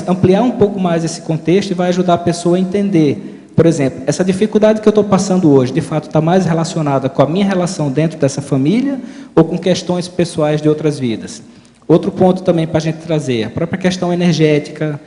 ampliar um pouco mais esse contexto e vai ajudar a pessoa a entender. Por exemplo, essa dificuldade que eu estou passando hoje, de fato, está mais relacionada com a minha relação dentro dessa família ou com questões pessoais de outras vidas? Outro ponto também para a gente trazer, a própria questão energética,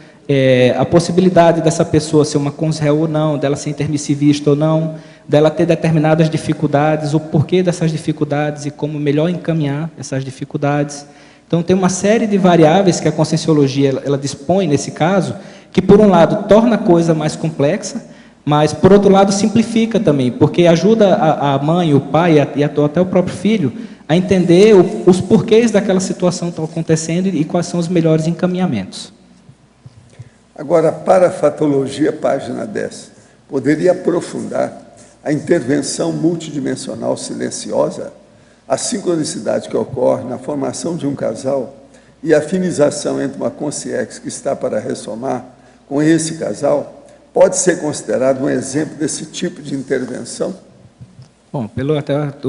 a possibilidade dessa pessoa ser uma consréu ou não, dela ser intermissivista ou não, dela ter determinadas dificuldades, o porquê dessas dificuldades e como melhor encaminhar essas dificuldades. Então, tem uma série de variáveis que a conscienciologia ela dispõe nesse caso, que, por um lado, torna a coisa mais complexa, mas, por outro lado, simplifica também, porque ajuda a mãe, o pai e até o próprio filho a entender os porquês daquela situação que está acontecendo e quais são os melhores encaminhamentos. Agora, para a patologia, página 10, poderia aprofundar a intervenção multidimensional silenciosa, a sincronicidade que ocorre na formação de um casal e a afinização entre uma consciência que está para ressomar com esse casal, pode ser considerado um exemplo desse tipo de intervenção? Bom,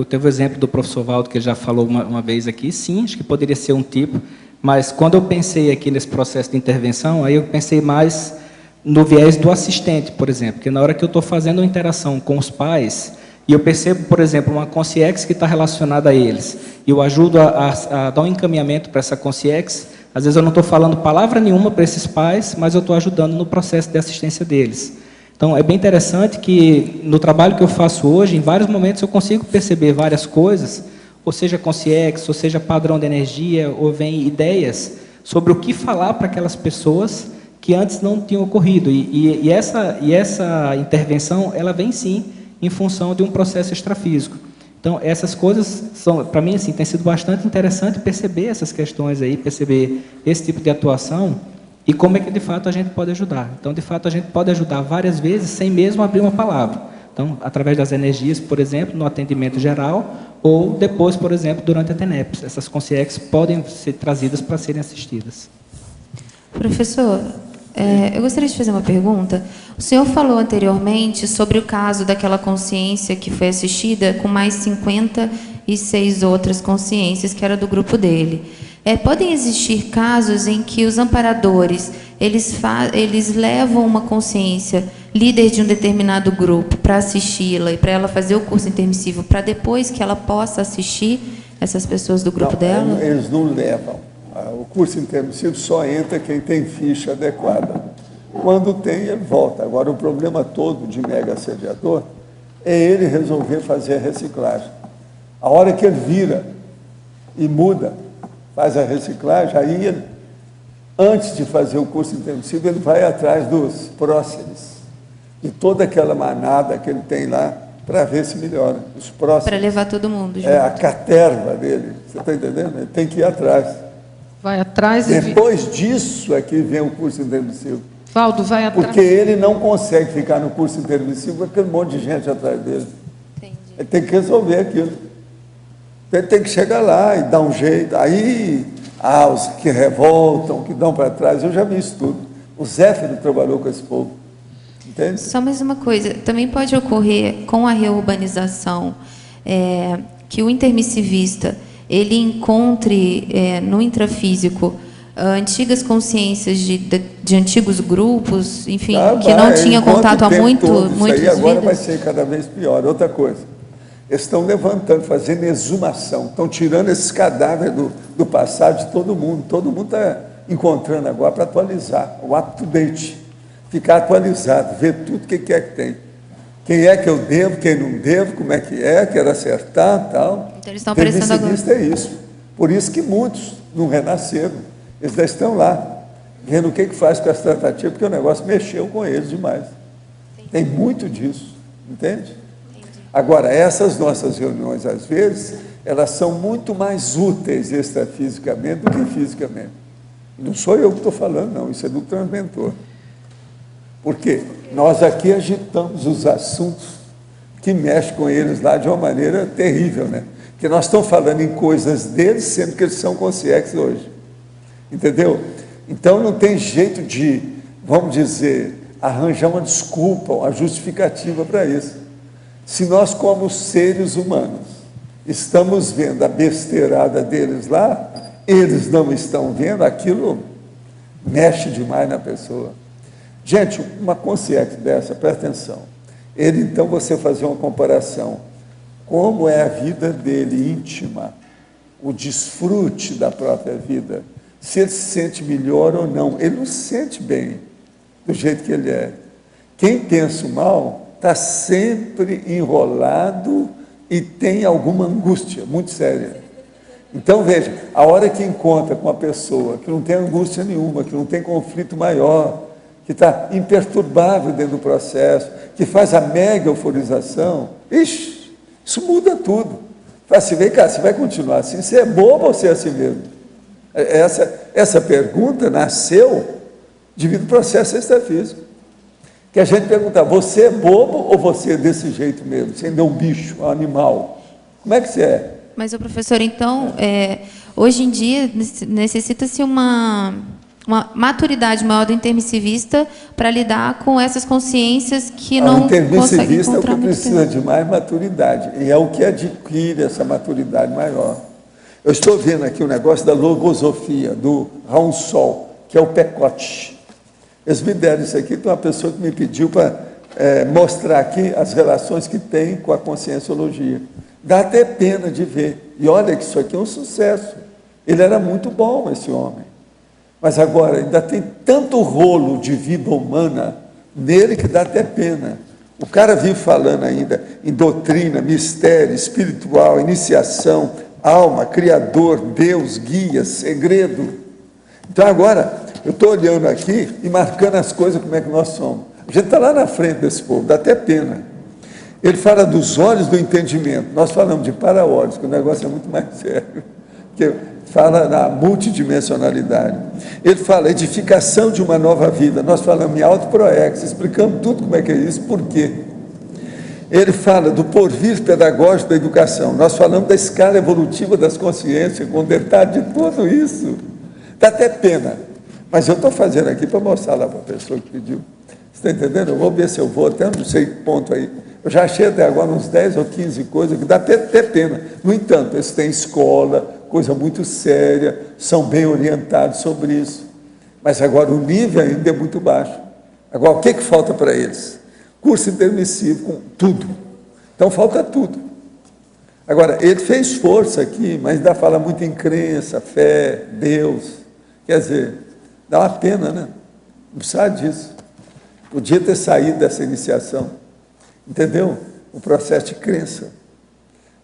teve o exemplo do professor Valdo, que ele já falou uma vez aqui, sim, acho que poderia ser um tipo, mas quando eu pensei aqui nesse processo de intervenção, aí eu pensei mais no viés do assistente, por exemplo, porque na hora que eu estou fazendo uma interação com os pais, e eu percebo, por exemplo, uma consciência que está relacionada a eles, e eu ajudo a dar um encaminhamento para essa consciência, às vezes eu não estou falando palavra nenhuma para esses pais, mas eu estou ajudando no processo de assistência deles. Então, é bem interessante que, no trabalho que eu faço hoje, em vários momentos eu consigo perceber várias coisas, ou seja consciência, ou seja padrão de energia, ou vem ideias sobre o que falar para aquelas pessoas que antes não tinham ocorrido. E essa intervenção, ela vem sim em função de um processo extrafísico. Então, essas coisas são, para mim, assim, tem sido bastante interessante perceber essas questões aí, perceber esse tipo de atuação e como é que, de fato, a gente pode ajudar. Então, de fato, a gente pode ajudar várias vezes sem mesmo abrir uma palavra. Então, através das energias, por exemplo, no atendimento geral, ou depois, por exemplo, durante a TENEPS. Essas consciências podem ser trazidas para serem assistidas. Professor, eu gostaria de fazer uma pergunta. O senhor falou anteriormente sobre o caso daquela consciência que foi assistida com mais 56 outras consciências, que era do grupo dele. Podem existir casos em que os amparadores, eles levam uma consciência líder de um determinado grupo para assisti-la e para ela fazer o curso intermissivo, para depois que ela possa assistir essas pessoas do grupo dela? Eles não levam. O curso intermissivo só entra quem tem ficha adequada. Quando tem, ele volta. Agora, o problema todo de mega assediador é ele resolver fazer a reciclagem. A hora que ele vira e muda, faz a reciclagem, aí ele, antes de fazer o curso intermissivo, ele vai atrás dos próceres, de toda aquela manada que ele tem lá, para ver se melhora. Os próceres. Para levar todo mundo junto. A caterva dele, você está entendendo? Ele tem que ir atrás. Vai atrás Depois disso é que vem o curso intermissivo. Valdo, vai atrás. Porque ele não consegue ficar no curso intermissivo com aquele monte de gente atrás dele. Entendi. Ele tem que resolver aquilo. Ele tem que chegar lá e dar um jeito. Aí, os que revoltam, que dão para trás, eu já vi isso tudo. O Zéfiro trabalhou com esse povo. Entende? Só mais uma coisa, também pode ocorrer com a reurbanização que o intermissivista ele encontre no intrafísico antigas consciências de antigos grupos, enfim, que não tinha contato há muitos vidas. Isso aí agora vai vidas. ser cada vez pior. Outra coisa, eles estão levantando, fazendo exumação, estão tirando esses cadáveres do passado de todo mundo está encontrando agora para atualizar, o up-to-date, ficar atualizado, ver tudo o que é que tem. Quem é que eu devo, quem não devo, como é que quero acertar, tal. Então eles estão aparecendo agora. É isso. Por isso que muitos não renasceram. Eles já estão lá, vendo o que faz com as tratativas, porque o negócio mexeu com eles demais. Entendi. Tem muito disso, entende? Entendi. Agora, essas nossas reuniões, às vezes, elas são muito mais úteis extrafisicamente do que fisicamente. Não sou eu que estou falando, não, isso é do transmentor. Porque nós aqui agitamos os assuntos que mexem com eles lá de uma maneira terrível, né? Porque nós estamos falando em coisas deles, sendo que eles são conscientes hoje. Entendeu? Então não tem jeito de, vamos dizer, arranjar uma desculpa, uma justificativa para isso. Se nós, como seres humanos, estamos vendo a besteirada deles lá, eles não estão vendo, aquilo mexe demais na pessoa. Gente, uma consciência dessa, presta atenção. Ele, então, você fazer uma comparação. Como é a vida dele íntima, o desfrute da própria vida, se ele se sente melhor ou não. Ele não se sente bem do jeito que ele é. Quem pensa o mal está sempre enrolado e tem alguma angústia muito séria. Então, veja, a hora que encontra com uma pessoa que não tem angústia nenhuma, que não tem conflito maior, que está imperturbável dentro do processo, que faz a mega euforização, isso muda tudo. Fala assim, vem cá, você vai continuar assim? Você é bobo ou você é assim mesmo? Essa pergunta nasceu devido ao processo extrafísico. Que a gente pergunta, você é bobo ou você é desse jeito mesmo? Você ainda é um bicho, um animal. Como é que você é? Mas, professor, então, hoje em dia necessita-se uma maturidade maior do intermissivista para lidar com essas consciências que não conseguem encontrar muito tempo. O intermissivista é o que precisa de mais maturidade, e é o que adquire essa maturidade maior. Eu estou vendo aqui o negócio da logosofia, do Raul Sol, que é o pecote. Eles me deram isso aqui, tem uma pessoa que me pediu para mostrar aqui as relações que tem com a conscienciologia. Dá até pena de ver. E olha que isso aqui é um sucesso. Ele era muito bom, esse homem. Mas agora, ainda tem tanto rolo de vida humana nele que dá até pena. O cara vive falando ainda em doutrina, mistério, espiritual, iniciação, alma, criador, Deus, guia, segredo. Então agora, eu estou olhando aqui e marcando as coisas como é que nós somos. A gente está lá na frente desse povo, dá até pena. Ele fala dos olhos do entendimento. Nós falamos de para-olhos, que o negócio é muito mais sério. Porque fala na multidimensionalidade. Ele fala edificação de uma nova vida. Nós falamos em autoproex, explicamos tudo como é que é isso, por quê. Ele fala do porvir pedagógico da educação. Nós falamos da escala evolutiva das consciências, com detalhe de tudo isso. Dá até pena. Mas eu estou fazendo aqui para mostrar lá para a pessoa que pediu. Você está entendendo? Eu vou ver se eu vou, até não sei ponto aí. Eu já achei até agora uns 10 ou 15 coisas que dá até pena. No entanto, eles têm escola, coisa muito séria, são bem orientados sobre isso. Mas agora o nível ainda é muito baixo. Agora, o que falta para eles? Curso intermissivo com tudo. Então, falta tudo. Agora, ele fez força aqui, mas ainda fala muito em crença, fé, Deus. Quer dizer, dá uma pena, né? Não precisa disso. Podia ter saído dessa iniciação. Entendeu? O processo de crença.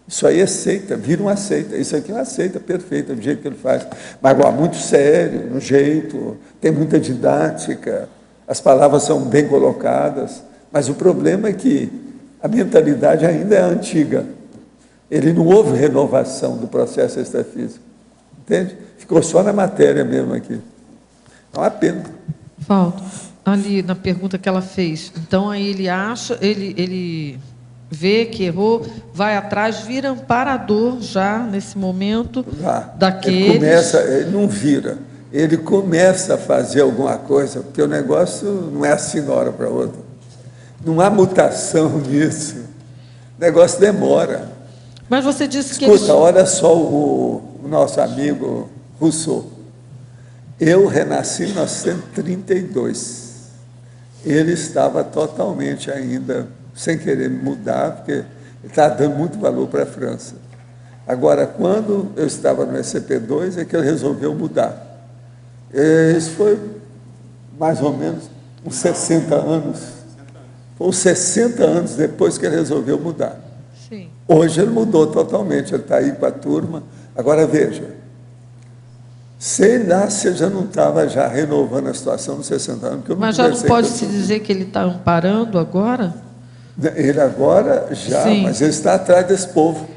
Isso aí é seita, vira uma seita. Isso aqui é uma seita perfeita, do jeito que ele faz. Mas agora, muito sério, no jeito, tem muita didática, as palavras são bem colocadas, mas o problema é que a mentalidade ainda é antiga. Ele não houve renovação do processo extrafísico. Entende? Ficou só na matéria mesmo aqui. É uma pena. Valdo, ali na pergunta que ela fez, então aí ele acha, ele vê que errou, vai atrás, vira amparador já nesse momento daqueles. Ele não vira, ele começa a fazer alguma coisa, porque o negócio não é assim de uma hora para outra. Não há mutação nisso. O negócio demora. Mas você disse que escuta, olha só o nosso amigo Rousseau. Eu renasci em 1932. Ele estava totalmente ainda sem querer mudar, porque ele estava dando muito valor para a França. Agora, quando eu estava no SCP-2, é que ele resolveu mudar. Isso foi mais ou menos uns 60 anos. Foi uns 60 anos depois que ele resolveu mudar. Sim. Hoje ele mudou totalmente, ele está aí com a turma. Agora, veja, sei lá se ele já não estava já renovando a situação nos 60 anos. Mas já não pode se dizer que ele está amparando agora? Ele agora já, sim, mas ele está atrás desse povo.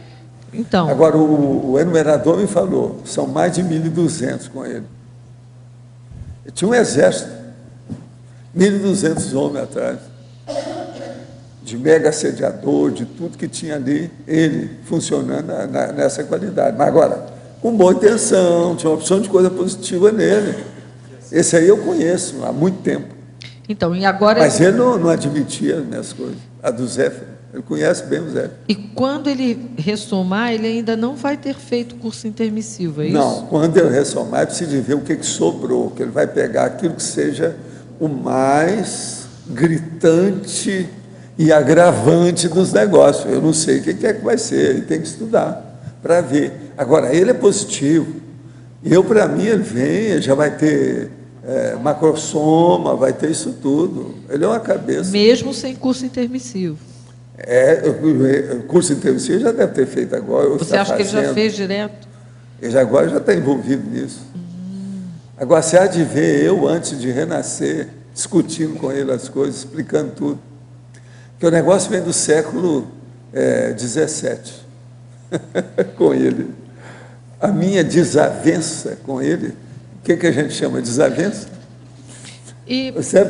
Então. Agora, o enumerador me falou, são mais de 1.200 com ele. Ele tinha um exército, 1.200 homens atrás, de mega assediador, de tudo que tinha ali, ele funcionando nessa qualidade. Mas agora, com boa intenção, tinha uma opção de coisa positiva nele. Esse aí eu conheço há muito tempo. Então, e agora... Mas ele não admitia as minhas coisas. A do Zé, ele conhece bem o Zé. E quando ele ressomar, ele ainda não vai ter feito curso intermissivo, é isso? Não, quando ele ressomar, é preciso ver o que sobrou, que ele vai pegar aquilo que seja o mais gritante e agravante dos negócios. Eu não sei o que é que vai ser, ele tem que estudar para ver. Agora, ele é positivo. Eu, para mim, ele vem, ele já vai ter macrosoma, vai ter isso tudo. Ele é uma cabeça. Mesmo sem curso intermissivo? O curso intermissivo já deve ter feito agora. Você acha que ele já fez direto? Ele agora já está envolvido nisso. Agora, você há de ver eu, antes de renascer, discutindo com ele as coisas, explicando tudo. Porque o negócio vem do século XVII, com ele. A minha desavença com ele, o que a gente chama de desavença?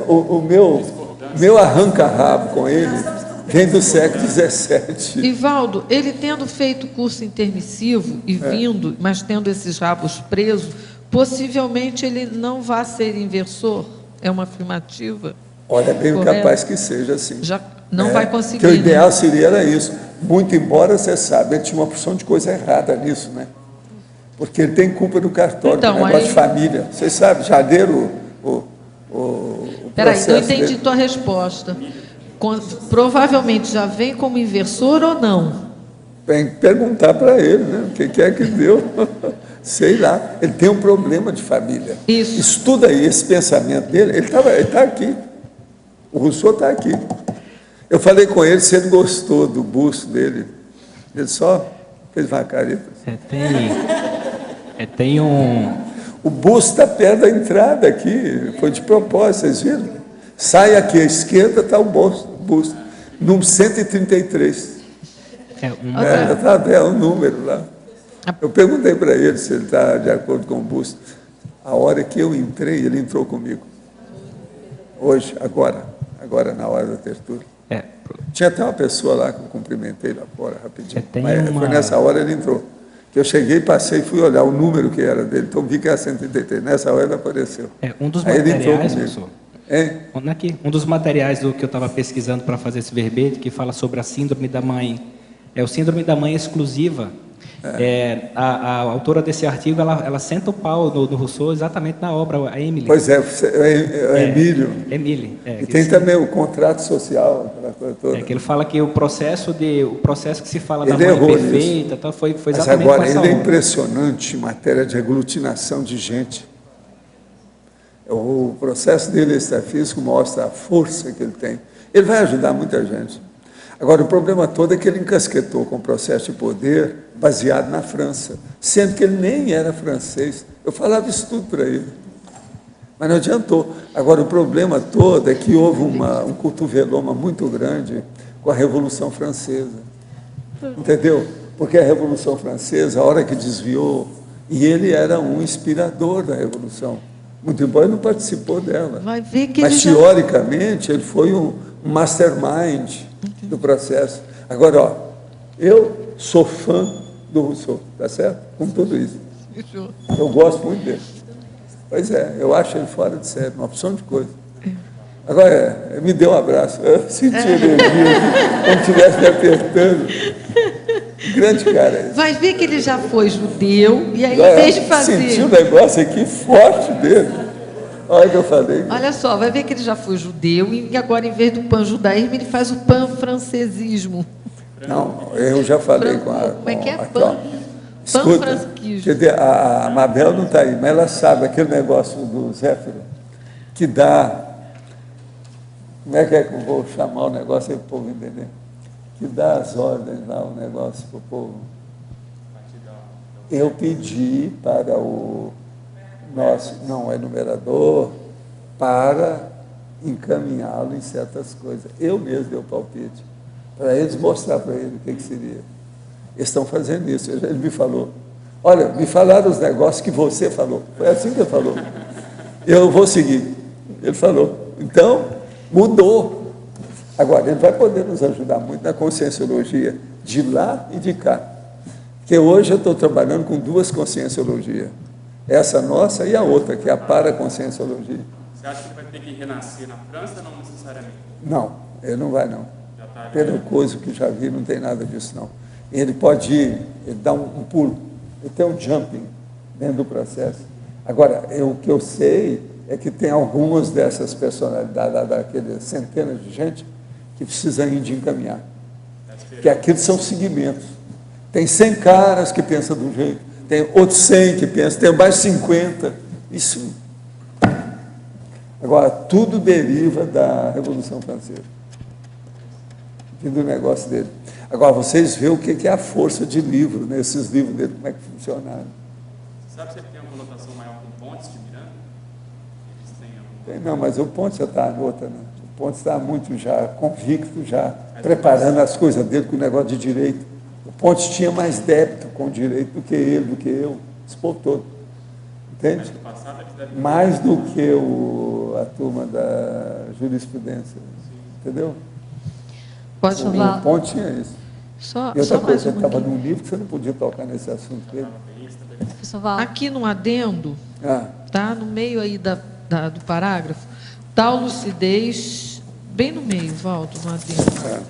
O meu arranca-rabo com ele vem do século XVII. Ivaldo, ele tendo feito curso intermissivo e vindo, mas tendo esses rabos presos, possivelmente ele não vai ser inversor? É uma afirmativa? Olha, bem capaz que seja assim. Já não vai conseguir. Que o ideal seria isso. Muito embora, você sabe, ele tinha uma porção de coisa errada nisso, né? Porque ele tem culpa do cartório, então, do negócio de família. Vocês sabem, já leram Peraí, não entendi tua resposta. Provavelmente já vem como inversor ou não? Tem que perguntar para ele, né? O que é que deu? Sei lá. Ele tem um problema de família. Isso. Estuda aí esse pensamento dele. Ele está aqui. O Rousseau está aqui. Eu falei com ele se ele gostou do busto dele. Ele só fez uma careta. Tem um... O busto está perto da entrada aqui. Foi de propósito, vocês viram? Sai aqui à esquerda, está o busto. Número 133. É um número lá. Eu perguntei para ele se ele está de acordo com o busto. A hora que eu entrei, ele entrou comigo. Hoje, agora na hora da tertúlia. Tinha até uma pessoa lá que eu cumprimentei lá fora, rapidinho. Mas uma... foi nessa hora ele entrou. Que eu cheguei, passei e fui olhar o número que era dele. Então vi que era 133. Nessa hora ele apareceu. Um dos Aí materiais, professor. Hein? Aqui, um dos materiais do que eu estava pesquisando para fazer esse verbete, que fala sobre a síndrome da mãe, é o síndrome da mãe exclusiva. A autora desse artigo, ela senta o pau no Rousseau exatamente na obra, a Emily. Pois é, Emílio. Emily. E tem também o contrato social, aquela coisa toda. Que ele fala que o processo que se fala da Ele mãe errou perfeita, então foi Mas exatamente agora, com essa ele é obra. impressionante em matéria de aglutinação de gente. O processo dele extrafísico mostra a força que ele tem. Ele vai ajudar muita gente. Agora, o problema todo é que ele encasquetou com o processo de poder baseado na França, sendo que ele nem era francês. Eu falava isso tudo para ele, mas não adiantou. Agora, o problema todo é que houve um cotoveloma muito grande com a Revolução Francesa. Entendeu? Porque a Revolução Francesa, a hora que desviou, e ele era um inspirador da Revolução, muito embora ele não participou dela. Vai ver que Mas, ele teoricamente, ele foi um mastermind do processo. Agora, ó, eu sou fã do Rousseau, tá certo? Com tudo isso. Eu gosto muito dele. Pois é, eu acho ele fora de série, uma opção de coisa. Agora, me deu um abraço. Eu senti energia, como se estivesse me apertando. Grande cara esse. vai ver que ele já foi judeu, e aí, em vez de fazer... Senti um negócio aqui forte dele. Olha o que eu falei. Olha só, vai ver que ele já foi judeu, e agora, em vez do pan-judaísmo, ele faz o pan-francesismo. Não, eu já falei com a... Como é que é? Aqui, ó. Escuta, Pan-franquismo. quer dizer, a Mabel não está aí, mas ela sabe aquele negócio do Zéfiro, que dá... Como é que eu vou chamar o negócio aí para o povo entender? Que dá as ordens lá, o negócio para o povo. Eu pedi para o nosso, não é numerador, para encaminhá-lo em certas coisas. Eu mesmo dei o palpite, para eles mostrar para ele o que seria. Eles estão fazendo isso. Ele me falou, olha, me falaram os negócios que você falou. Foi assim que ele falou. Eu vou seguir. Ele falou. Então, mudou. Agora, ele vai poder nos ajudar muito na conscienciologia, de lá e de cá. Porque hoje eu estou trabalhando com duas conscienciologias. Essa nossa e a outra, que é a paraconscienciologia. Você acha que ele vai ter que renascer na França ou não necessariamente? Não, ele não vai não. Pela coisa que já vi, não tem nada disso não. Ele pode ir, ele dá um pulo, ele tem um jumping dentro do processo. Agora, o que eu sei é que tem algumas dessas personalidades, daqueles centenas de gente, que precisam ir de encaminhar. Porque aqueles são segmentos. Tem 100 caras que pensam de um jeito, tem outros 100 que pensam, tem mais 50. Isso. Agora, tudo deriva da Revolução Francesa. Do negócio dele. Agora, vocês veem o que é a força de livro, né? Esses livros dele, como é que funcionaram. Você sabe se ele tem uma conotação maior com Pontes de Miranda? Eles têm Tem, não, mas o Pontes já está em outra, né? O Pontes está muito já convicto, já preparando as coisas dele com o negócio de direito. O Pontes tinha mais débito com o direito do que ele, do que eu, esse povo todo. Entende? Mais do que a turma da jurisprudência. Entendeu? Pode falar. O Pontes tinha isso. E outra coisa, você estava num livro que você não podia tocar nesse assunto dele. Aqui no adendo, tá no meio aí do parágrafo, tal lucidez, bem no meio, Valdo, no adendo.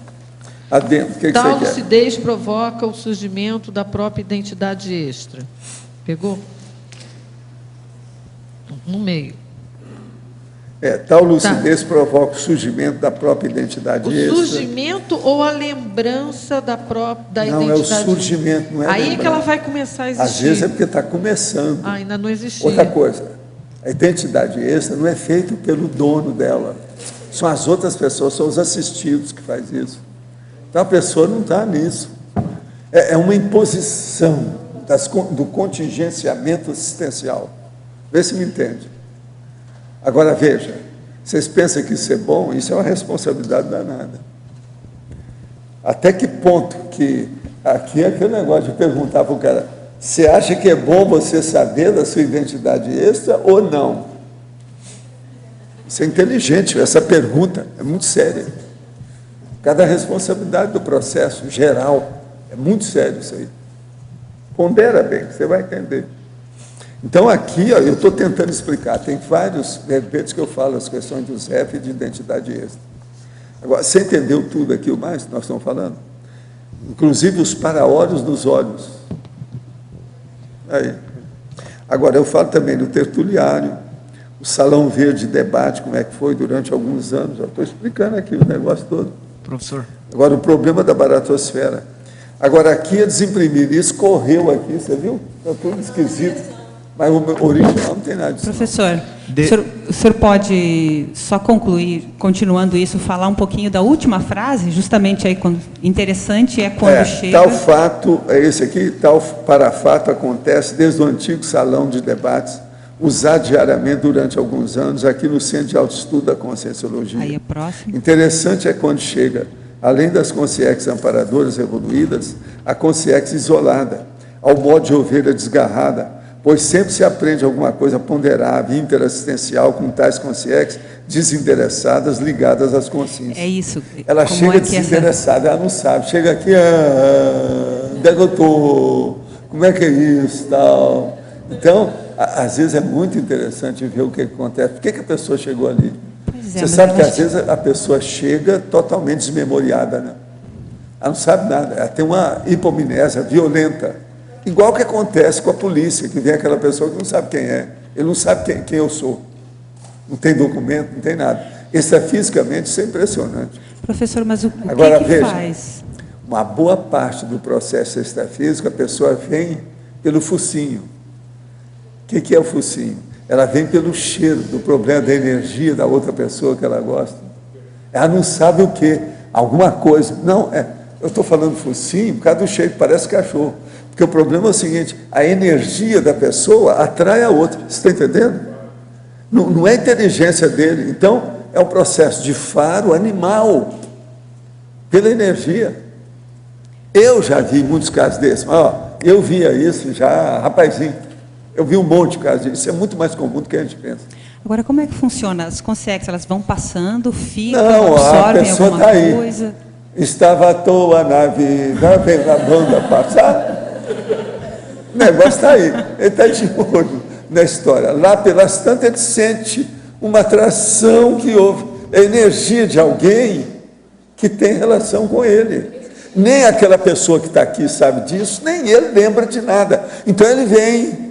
Adendo, o que tal você quer? lucidez provoca o surgimento da própria identidade extra. Pegou? No meio. Tal lucidez provoca o surgimento da própria identidade extra. O surgimento ou a lembrança da identidade? Não, é o surgimento, não é a Aí lembrança. que ela vai começar a existir. Às vezes é porque está começando. Ainda não existia. Outra coisa, a identidade extra não é feita pelo dono dela. São as outras pessoas, são os assistidos que faz isso. Então a pessoa não está nisso. É uma imposição do contingenciamento assistencial. Vê se me entende. Agora, veja, vocês pensam que isso é bom? Isso é uma responsabilidade danada. Até que ponto que... Aqui é aquele negócio de perguntar para o cara, você acha que é bom você saber da sua identidade extra ou não? Isso é inteligente, essa pergunta é muito séria. Cada responsabilidade do processo geral. É muito sério isso aí. Pondera bem, você vai entender. Então, aqui, ó, eu estou tentando explicar. Tem vários verbetes que eu falo, as questões dos REF e de identidade extra. Agora, você entendeu tudo aqui, o mais que nós estamos falando? Inclusive os para-olhos dos olhos. Aí. Agora, eu falo também do tertuliário, o Salão Verde debate, como é que foi durante alguns anos. Já estou explicando aqui o negócio todo. Professor. Agora, o problema da baratosfera. Agora, aqui é desimprimir. Isso correu aqui, você viu? Está tudo esquisito. Mas o original não tem nada disso. Professor, o senhor pode só concluir, continuando isso, falar um pouquinho da última frase, justamente aí, quando interessante é quando chega... Tal fato, é esse aqui, tal para fato acontece desde o antigo salão de debates, usado diariamente durante alguns anos, aqui no Centro de Autoestudo da Conscienciologia. Aí é próximo. Interessante é quando chega, além das consciências amparadoras evoluídas, a consciência isolada, ao modo de ovelha desgarrada, pois sempre se aprende alguma coisa ponderável, interassistencial, com tais consciências desinteressadas, ligadas às consciências. É isso. Ela chega desinteressada, ela não sabe. Chega aqui, onde é que eu estou? Como é que é isso? Tal. Então, às vezes é muito interessante ver o que acontece. Por que a pessoa chegou ali? Você sabe que às vezes a pessoa chega totalmente desmemoriada, né? Ela não sabe nada, ela tem uma hipomnésia violenta. Igual que acontece com a polícia, que vem aquela pessoa que não sabe quem é, ele não sabe quem eu sou, não tem documento, não tem nada. Extrafisicamente, isso é impressionante. Professor, mas o Agora, que veja, faz? Uma boa parte do processo extrafísico, a pessoa vem pelo focinho. O que é o focinho? Ela vem pelo cheiro do problema da energia da outra pessoa que ela gosta. Ela não sabe o quê? Alguma coisa. Não, eu estou falando focinho por causa do cheiro, parece cachorro. Porque o problema é o seguinte, a energia da pessoa atrai a outra, você está entendendo? Não é a inteligência dele, então é um processo de faro animal, pela energia. Eu já vi muitos casos desses, mas eu via isso já, rapazinho, eu vi um monte de casos disso, isso é muito mais comum do que a gente pensa. Agora, como é que funciona? As consciências, elas vão passando, ficam, não, absorvem a pessoa alguma tá aí. coisa? Estava à toa na vida, vendo a banda passar. O negócio está aí, ele está de olho na história. Lá pelas tantas ele sente uma atração que houve, a energia de alguém que tem relação com ele. Nem aquela pessoa que está aqui sabe disso, nem ele lembra de nada. Então ele vem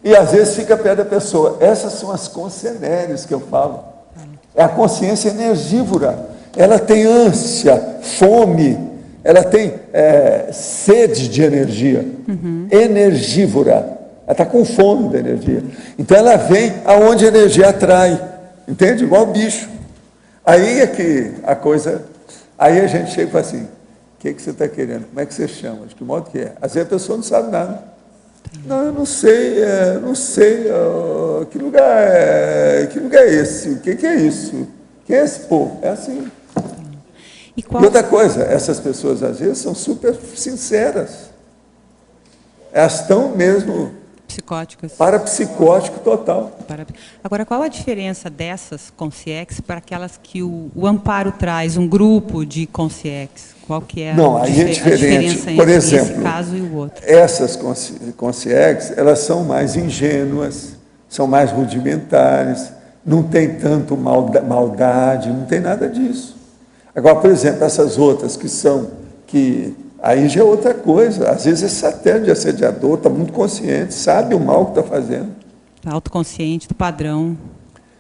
e às vezes fica perto da pessoa. Essas são as consciências que eu falo. É a consciência energívora. Ela tem ânsia, fome, ela tem sede de energia, energívora, ela está com fome da energia. Então ela vem aonde a energia atrai, entende? Igual o bicho. Aí é que a coisa, aí a gente chega e fala assim, o que você está querendo? Como é que você chama? De que modo que é? Às vezes a pessoa não sabe nada. Não, eu não sei, que lugar é esse? O que é isso? Quem é esse povo? É assim. E outra coisa, essas pessoas às vezes são super sinceras. Elas estão mesmo psicóticas. Parapsicótico total. Agora, qual a diferença dessas consciências para aquelas que o amparo traz, um grupo de consciências? Qual que é a diferença entre esse caso e o outro? Essas consciências, elas são mais ingênuas, são mais rudimentares, não tem tanto maldade, não tem nada disso. Agora, por exemplo, essas outras que aí já é outra coisa. Às vezes esse satélite de assediador está muito consciente, sabe o mal que está fazendo. Autoconsciente do padrão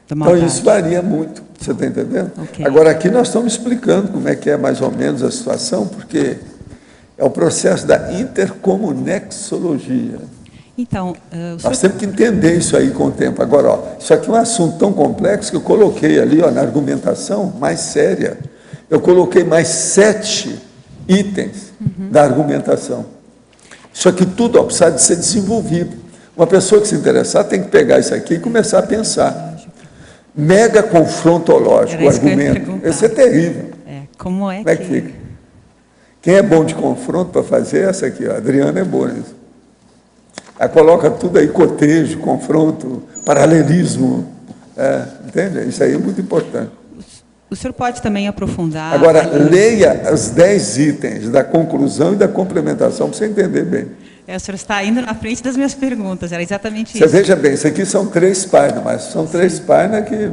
da maldade. Então isso varia muito, você está entendendo? Okay. Agora aqui nós estamos explicando como é que é mais ou menos a situação, porque é o processo da intercomunexologia. Então, nós temos que entender isso aí com o tempo. Agora, isso aqui é um assunto tão complexo que eu coloquei ali, na argumentação mais séria. Eu coloquei mais 7 itens da argumentação. Isso aqui tudo precisa de ser desenvolvido. Uma pessoa que se interessar tem que pegar isso aqui e começar a pensar. Mega confrontológico o argumento. Esse é terrível. Como é que fica? Quem é bom de confronto para fazer essa aqui? A Adriana é boa nisso. Ela coloca tudo aí, cotejo, confronto, paralelismo. Entende? Isso aí é muito importante. O senhor pode também aprofundar... Agora, leia os 10 itens da conclusão e da complementação para você entender bem. O senhor está indo na frente das minhas perguntas, era exatamente Você isso. veja bem, isso aqui são 3 páginas, mas são 3 páginas que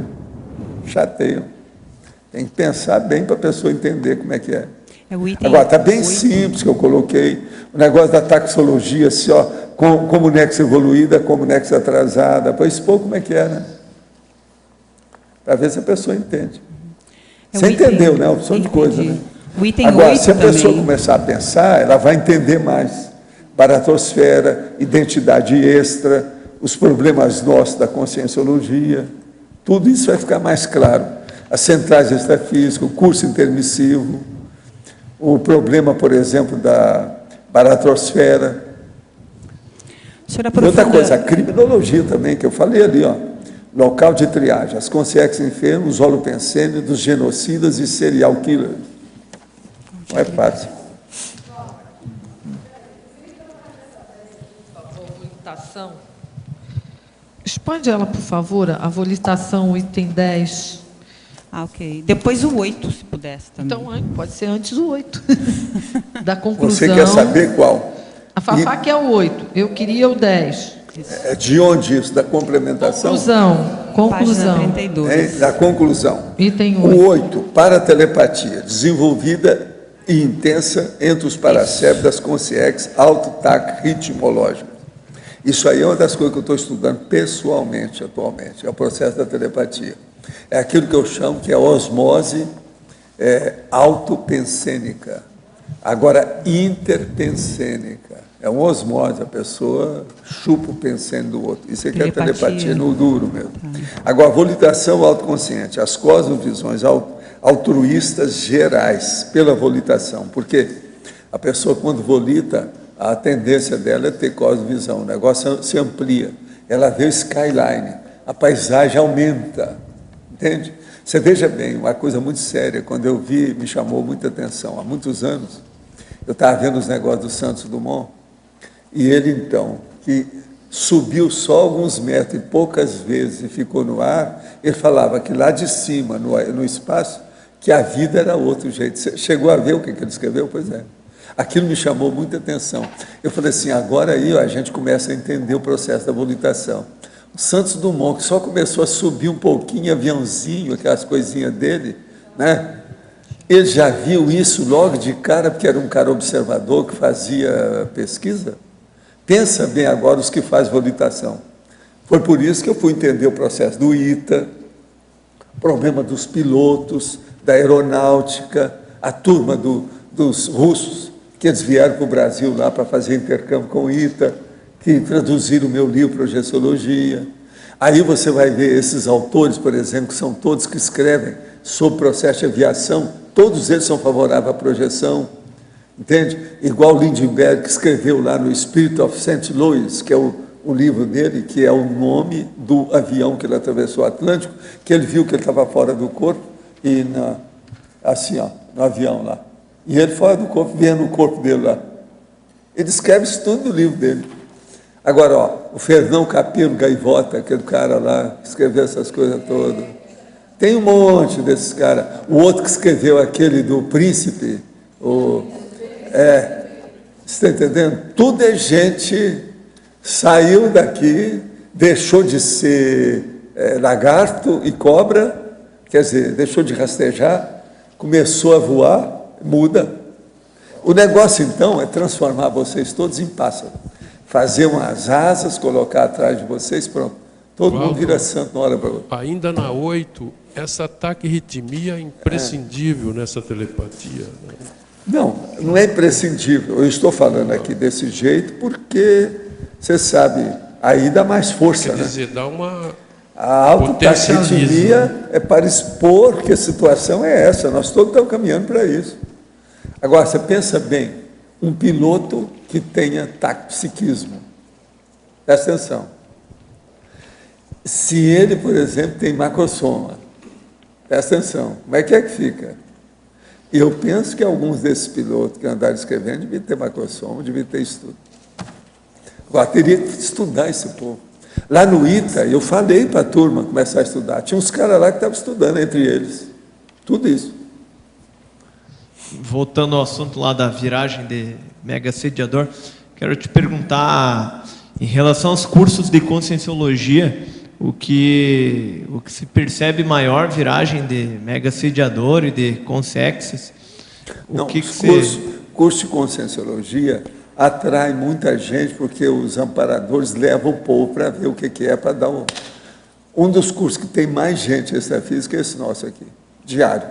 chateiam. Tem que pensar bem para a pessoa entender como é que é. Agora, está bem simples que eu coloquei. O negócio da taxologia, assim, ó, como nexo evoluída, como nexo atrasada, para expor como é que é, né? Para ver se a pessoa entende. Você entendeu, né? Opção de coisa, né? O item Agora, 8 se a pessoa também. começar a pensar, ela vai entender mais. Baratosfera, identidade extra, os problemas nossos da conscienciologia, tudo isso vai ficar mais claro. As centrais extrafísicas, o curso intermissivo, o problema, por exemplo, da baratosfera. E outra coisa, a criminologia também, que eu falei ali, ó, local de triagem, as consciências enfermos, os holopensênios, dos genocidas e serial killers. Não é fácil. Volitação. Expande ela, por favor, a volitação, o item 10. Ok. Depois o 8, se pudesse também. Então, pode ser antes do 8. Da conclusão. Você quer saber qual? A Fafá quer o 8, eu queria o 10. É de onde isso? Da complementação? Conclusão. Página 32. Da conclusão. Item 8. O 8, paratelepatia, desenvolvida e intensa entre os paracérebros das consciências auto-tac ritmológicas. Isso aí é uma das coisas que eu estou estudando pessoalmente, atualmente, é o processo da telepatia. É aquilo que eu chamo que é osmose autopensênica. Agora, interpensênica. É uma osmose, a pessoa chupa o pensênio do outro. Isso aqui é telepatia no duro mesmo. Agora, volitação autoconsciente, as cosmovisões altruístas gerais, pela volitação. Porque a pessoa, quando volita, a tendência dela é ter cosmovisão, o negócio se amplia. Ela vê o skyline, a paisagem aumenta. Entende? Você veja bem, uma coisa muito séria, quando eu vi, me chamou muita atenção. Há muitos anos, eu estava vendo os negócios do Santos Dumont, e ele, então, que subiu só alguns metros e poucas vezes e ficou no ar, ele falava que lá de cima, no espaço, que a vida era outro jeito. Você chegou a ver o que ele escreveu? Pois é. Aquilo me chamou muita atenção. Eu falei assim, agora aí ó, a gente começa a entender o processo da volitação. O Santos Dumont, que só começou a subir um pouquinho, aviãozinho, aquelas coisinhas dele, né? Ele já viu isso logo de cara, porque era um cara observador que fazia pesquisa. Pensa bem agora os que fazem volitação. Foi por isso que eu fui entender o processo do ITA, problema dos pilotos, da aeronáutica, a turma dos russos, que eles vieram para o Brasil lá para fazer intercâmbio com o ITA, que traduziram o meu livro Projeciologia. Aí você vai ver esses autores, por exemplo, que são todos que escrevem sobre o processo de aviação, todos eles são favoráveis à projeção, entende? Igual Lindenberg, que escreveu lá no Spirit of St. Louis, que é o livro dele, que é o nome do avião que ele atravessou o Atlântico, que ele viu que ele estava fora do corpo, e assim, ó, no avião lá. E ele fora do corpo, vendo o corpo dele lá. Ele escreve isso tudo no livro dele. Agora, ó, o Fernão Capelo Gaivota, aquele cara lá, que escreveu essas coisas todas. Tem um monte desses caras. O outro que escreveu aquele do Príncipe, você está entendendo? Tudo é gente, saiu daqui, deixou de ser lagarto e cobra, quer dizer, deixou de rastejar, começou a voar, muda. O negócio, então, é transformar vocês todos em pássaros. Fazer umas asas, colocar atrás de vocês, pronto. Todo mundo vira santo na hora para outra. Ainda na 8, essa taquirritmia é imprescindível nessa telepatia. Né? Não, não é imprescindível. Eu estou falando aqui desse jeito porque, você sabe, aí dá mais força. Quer dizer, dá uma... A autotaquitimia é para expor que a situação é essa. Nós todos estamos caminhando para isso. Agora, você pensa bem, um piloto que tenha taquipsiquismo. Presta atenção. Se ele, por exemplo, tem macrosoma, presta atenção, como é que fica? Eu penso que alguns desses pilotos que andaram escrevendo deviam ter macrosoma, deviam ter estudo. Agora, teria que estudar esse povo. Lá no ITA, eu falei para a turma começar a estudar. Tinha uns caras lá que estavam estudando entre eles. Tudo isso. Voltando ao assunto lá da viragem de mega assediador, quero te perguntar, em relação aos cursos de Conscienciologia, o que se percebe maior viragem de mega assediador e de consciexes? Não, curso de Conscienciologia atrai muita gente, porque os amparadores levam o povo para ver o que é, para dar um dos cursos que tem mais gente extrafísica é esse nosso aqui, diário.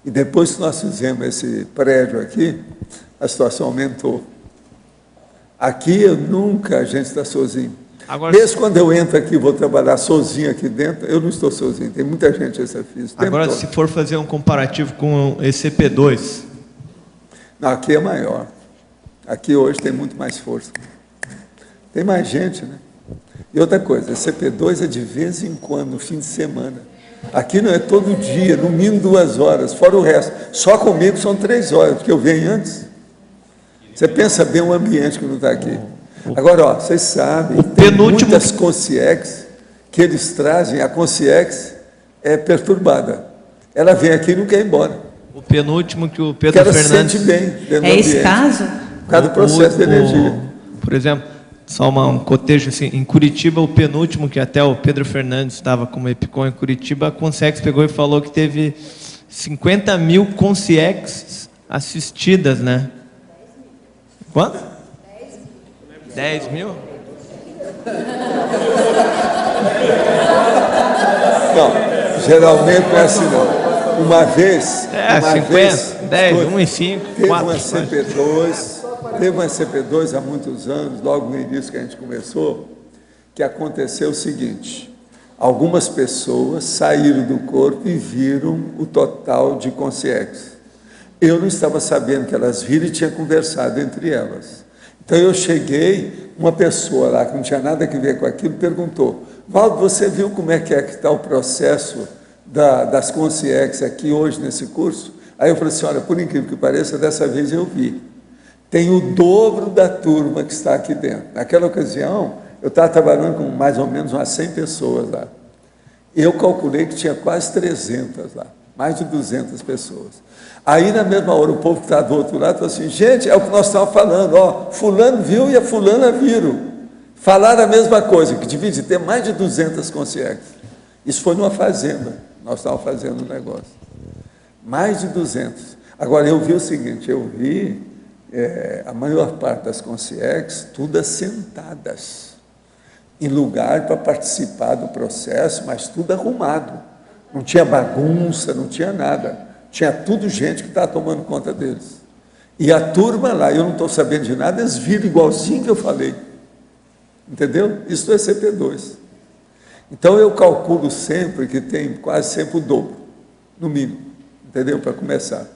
E depois que nós fizemos esse prédio aqui, a situação aumentou. Aqui a gente está sozinho. Agora, mesmo quando eu entro aqui, vou trabalhar sozinho aqui dentro, eu não estou sozinho, tem muita gente extrafísica. Agora, se for fazer um comparativo com o ECP2... Não, aqui é maior. Aqui hoje tem muito mais força. Tem mais gente, né? E outra coisa, CP2 é de vez em quando, no fim de semana. Aqui não é todo dia, no mínimo 2 horas, fora o resto. Só comigo são 3 horas, porque eu venho antes. Você pensa bem o ambiente que não está aqui. Agora, ó, vocês sabem, tem muitas consciex que eles trazem, a consciex é perturbada. Ela vem aqui e não quer ir embora. O penúltimo que o Pedro Fernandes... Se sente bem dentro do esse caso? Por causa do processo de energia. Por exemplo, só um cotejo assim, em Curitiba, o penúltimo, que até o Pedro Fernandes estava como EPICOM em Curitiba, a Consciex pegou e falou que teve 50 mil Consciex assistidas, né? Quanto? 10 mil? Não, geralmente não é assim não. Uma vez... 50, 10, 1 e 5, 4. Teve uma CP2 há muitos anos, logo no início que a gente começou, que aconteceu o seguinte: algumas pessoas saíram do corpo e viram o total de consciex. Eu não estava sabendo que elas viram e tinha conversado entre elas. Então eu cheguei, uma pessoa lá que não tinha nada a ver com aquilo perguntou: Valdo, você viu como é que está o processo das consciex aqui hoje nesse curso? Aí eu falei assim: olha, por incrível que pareça, dessa vez eu vi. Tem o dobro da turma que está aqui dentro. Naquela ocasião, eu estava trabalhando com mais ou menos umas 100 pessoas lá. Eu calculei que tinha quase 300 lá, mais de 200 pessoas. Aí, na mesma hora, o povo que está do outro lado falou assim: gente, é o que nós estávamos falando, ó, fulano viu e a fulana viram. Falaram a mesma coisa, que devia ter mais de 200 consciex. Isso foi numa fazenda, nós estávamos fazendo um negócio. Mais de 200. Agora, eu vi o seguinte, eu vi a maior parte das consciex, todas sentadas, em lugar para participar do processo, mas tudo arrumado. Não tinha bagunça, não tinha nada. Tinha tudo gente que estava tomando conta deles. E a turma lá, eu não estou sabendo de nada, eles viram igualzinho que eu falei. Entendeu? Isso é CP2. Então, eu calculo sempre que tem quase sempre o dobro, no mínimo. Entendeu? Para começar.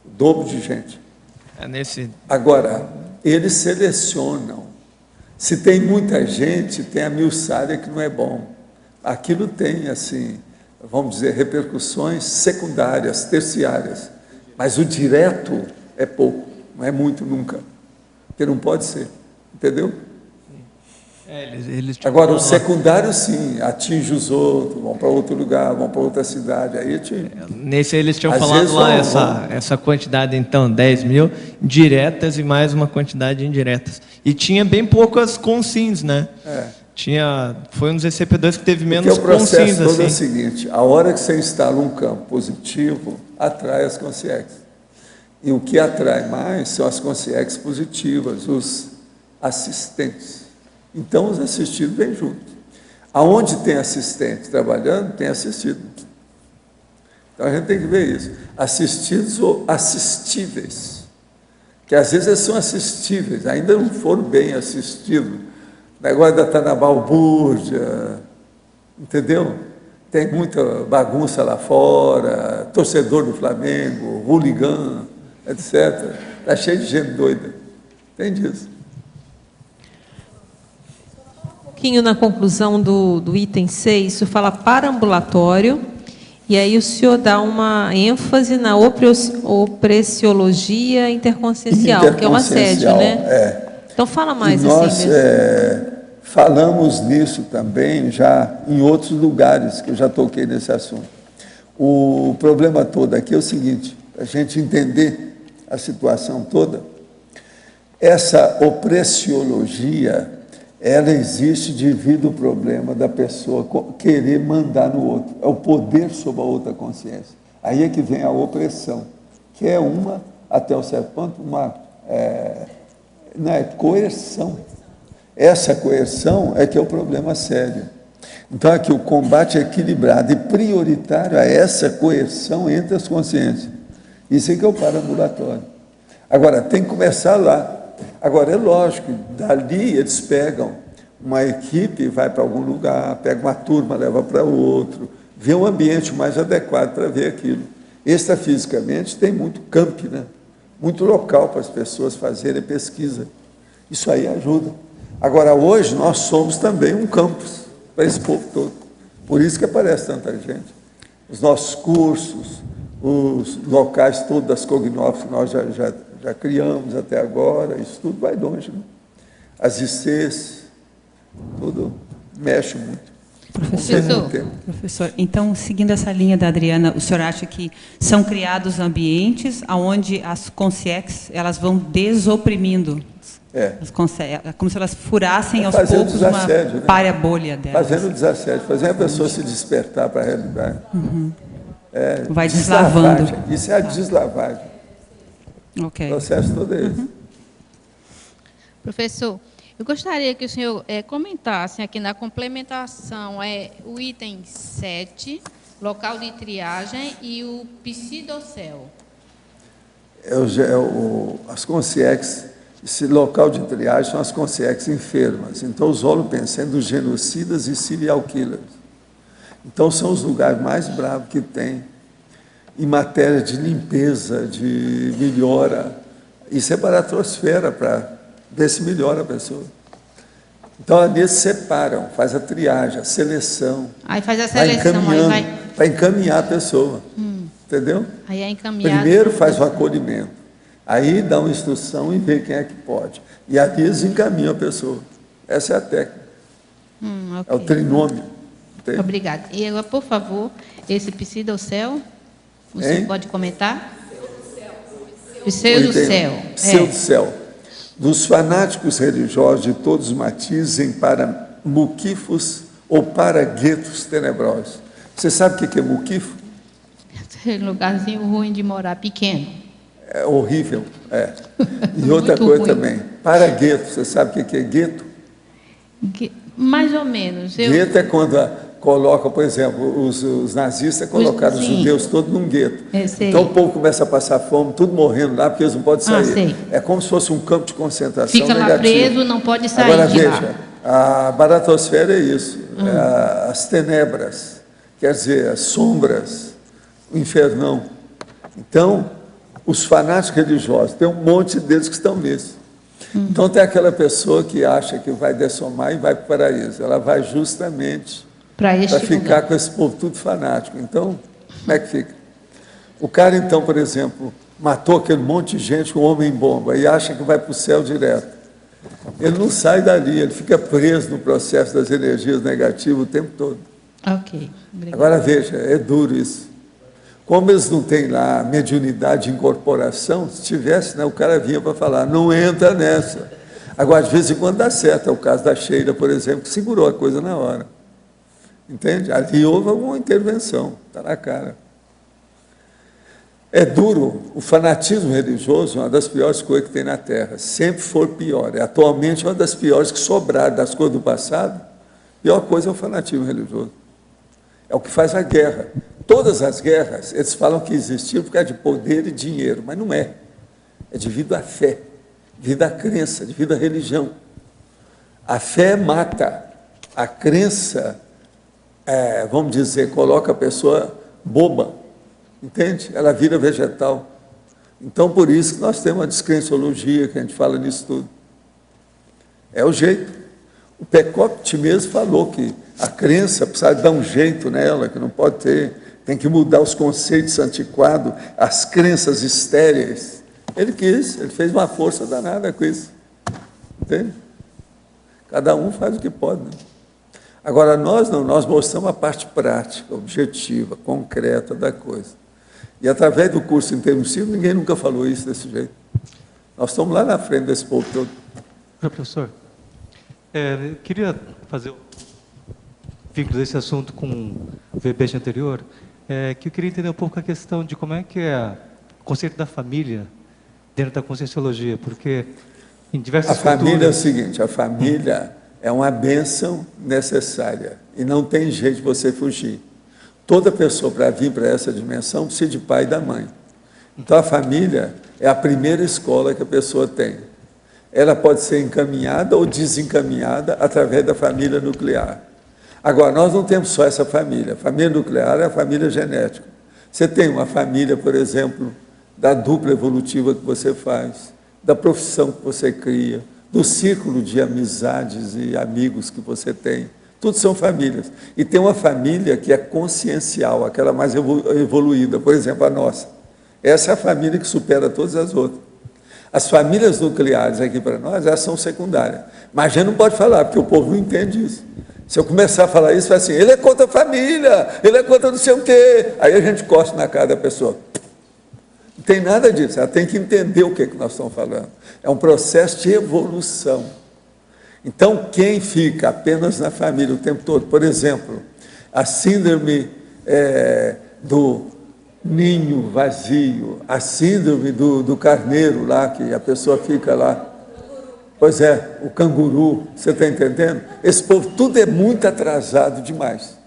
O dobro de gente. Agora, eles selecionam. Se tem muita gente, tem a miuçária que não é bom. Aquilo tem, assim, vamos dizer, repercussões secundárias, terciárias. Mas o direto é pouco, não é muito nunca. Porque não pode ser. Entendeu? Agora, o secundário, sim, atinge os outros, vão para outro lugar, vão para outra cidade, aí atinge. Nesse eles tinham falado lá essa quantidade, então, 10 mil diretas e mais uma quantidade indiretas. E tinha bem poucas consins, né? Foi um dos ECP2 que teve menos consins. Porque o processo todo é o seguinte: a hora que você instala um campo positivo, atrai as consciex. E o que atrai mais são as consciex positivas, os assistentes. Então, os assistidos vêm junto. Aonde tem assistente trabalhando, tem assistido. Então, a gente tem que ver isso. Assistidos ou assistíveis. Que às vezes eles são assistíveis, ainda não foram bem assistidos. O negócio da tá na balbúrdia, entendeu? Tem muita bagunça lá fora, torcedor do Flamengo, hooligan, etc. Está cheio de gente doida. Tem disso. pouquinho na conclusão do item 6, isso fala paraambulatório, e aí o senhor dá uma ênfase na opreciologia interconsciencial, que é um assédio, né? Então fala mais assim mesmo. Falamos nisso também já em outros lugares, que eu já toquei nesse assunto. O problema todo aqui é o seguinte, para a gente entender a situação toda, essa opressiologia, ela existe devido ao problema da pessoa querer mandar no outro, é o poder sobre a outra consciência. Aí é que vem a opressão, que é uma, até um certo ponto, uma coerção. Essa coerção é que é o problema sério. Então, aqui o combate é equilibrado e prioritário a essa coerção entre as consciências. Isso é que é o paraambulatório. Agora, tem que começar lá. Agora, é lógico, dali eles pegam uma equipe, vai para algum lugar, pega uma turma, leva para outro, vê um ambiente mais adequado para ver aquilo. Extrafisicamente, tem muito camp, né? Muito local para as pessoas fazerem pesquisa. Isso aí ajuda. Agora, hoje, nós somos também um campus para esse povo todo. Por isso que aparece tanta gente. Os nossos cursos, os locais todos das Cognópolis que nós já criamos até agora, isso tudo vai longe, né? As ICs, tudo mexe muito. Professor, então, seguindo essa linha da Adriana, o senhor acha que são criados ambientes onde as consciências elas vão desoprimindo? É como se elas furassem aos poucos uma párea bolha delas. Fazendo desassédio, fazendo a pessoa se despertar para a realidade. Vai deslavando. Isso é a deslavagem. O processo todo é esse. Professor, eu gostaria que o senhor comentasse aqui na complementação o item 7, local de triagem, e o psidocel. As consciências, esse local de triagem são as consciências enfermas. Então, os holopensantes, genocidas e serial killers. Então, são os lugares mais bravos que tem em matéria de limpeza, de melhora. Isso é baratrosfera para ver se melhora a pessoa. Então, ali eles separam, faz a triagem, a seleção. Aí faz a seleção, para encaminhar a pessoa. Entendeu? Aí é encaminhado. Primeiro faz o acolhimento. Aí dá uma instrução e vê quem é que pode. E aqui eles encaminham a pessoa. Essa é a técnica. Okay. É o trinômio. Entende? Obrigada. E agora, por favor, esse pseudocel, o senhor pode comentar? Pseudocel. Pseudocel. Dos fanáticos religiosos de todos os matizes em para muquifos ou para guetos tenebrosos. Você sabe o que é muquifo? Lugarzinho ruim de morar, pequeno. É horrível, E outra coisa ruim também, para gueto, você sabe o que é gueto? Mais ou menos. Gueto é quando coloca, por exemplo, os nazistas colocaram os judeus todos num gueto. Então o povo começa a passar fome, tudo morrendo lá, porque eles não podem sair. É como se fosse um campo de concentração Fica negativo. Lá preso, não pode sair. Agora veja, a baratosfera é isso, as tenebras, quer dizer, as sombras, o infernão. Então, os fanáticos religiosos, tem um monte deles que estão nisso. Então, tem aquela pessoa que acha que vai dessomar e vai para o paraíso. Ela vai justamente para ficar com esse povo tudo fanático. Então, como é que fica? O cara, então, por exemplo, matou aquele monte de gente com homem-bomba e acha que vai para o céu direto. Ele não sai dali, ele fica preso no processo das energias negativas o tempo todo. Ok, obrigada. Agora, veja, é duro isso. Como eles não têm lá mediunidade de incorporação, se tivesse, né, o cara vinha para falar, não entra nessa. Agora, de vez em quando dá certo, é o caso da Sheila, por exemplo, que segurou a coisa na hora. Entende? Ali houve alguma intervenção, está na cara. É duro, o fanatismo religioso é uma das piores coisas que tem na Terra, sempre for pior. É atualmente uma das piores que sobraram das coisas do passado. A pior coisa é o fanatismo religioso. É o que faz a guerra. Todas as guerras, eles falam que existiram por causa de poder e dinheiro, mas não é. É devido à fé, devido à crença, devido à religião. A fé mata, a crença, vamos dizer, coloca a pessoa boba, entende? Ela vira vegetal. Então, por isso que nós temos a descrenciologia, que a gente fala nisso tudo. É o jeito. O Pecopt mesmo falou que a crença precisa dar um jeito nela, que não pode ter, tem que mudar os conceitos antiquados, as crenças estéreis. Ele quis, ele fez uma força danada com isso. Entende? Cada um faz o que pode. Né? Agora, nós não, nós mostramos a parte prática, objetiva, concreta da coisa. E através do curso intermissivo, ninguém nunca falou isso desse jeito. Nós estamos lá na frente desse povo todo. Professor, eu queria fazer o vínculo desse assunto com o verbete anterior, que eu queria entender um pouco a questão de como é que é o conceito da família dentro da Conscienciologia, porque em diversas culturas... A família é o seguinte, a família é uma bênção necessária e não tem jeito de você fugir. Toda pessoa, para vir para essa dimensão, precisa de pai e da mãe. Então, a família é a primeira escola que a pessoa tem. Ela pode ser encaminhada ou desencaminhada através da família nuclear. Agora, nós não temos só essa família. A família nuclear é a família genética. Você tem uma família, por exemplo, da dupla evolutiva que você faz, da profissão que você cria, do círculo de amizades e amigos que você tem. Tudo são famílias. E tem uma família que é consciencial, aquela mais evoluída, por exemplo, a nossa. Essa é a família que supera todas as outras. As famílias nucleares aqui para nós, elas são secundárias. Mas a gente não pode falar, porque o povo não entende isso. Se eu começar a falar isso, vai assim, ele é contra a família, ele é contra não sei o quê. Aí a gente costa na cara da pessoa. Não tem nada disso, ela tem que entender o que nós estamos falando. É um processo de evolução. Então, quem fica apenas na família o tempo todo, por exemplo, a síndrome do ninho vazio, a síndrome do carneiro lá, que a pessoa fica lá, pois é, o canguru, você está entendendo? Esse povo tudo é muito atrasado demais.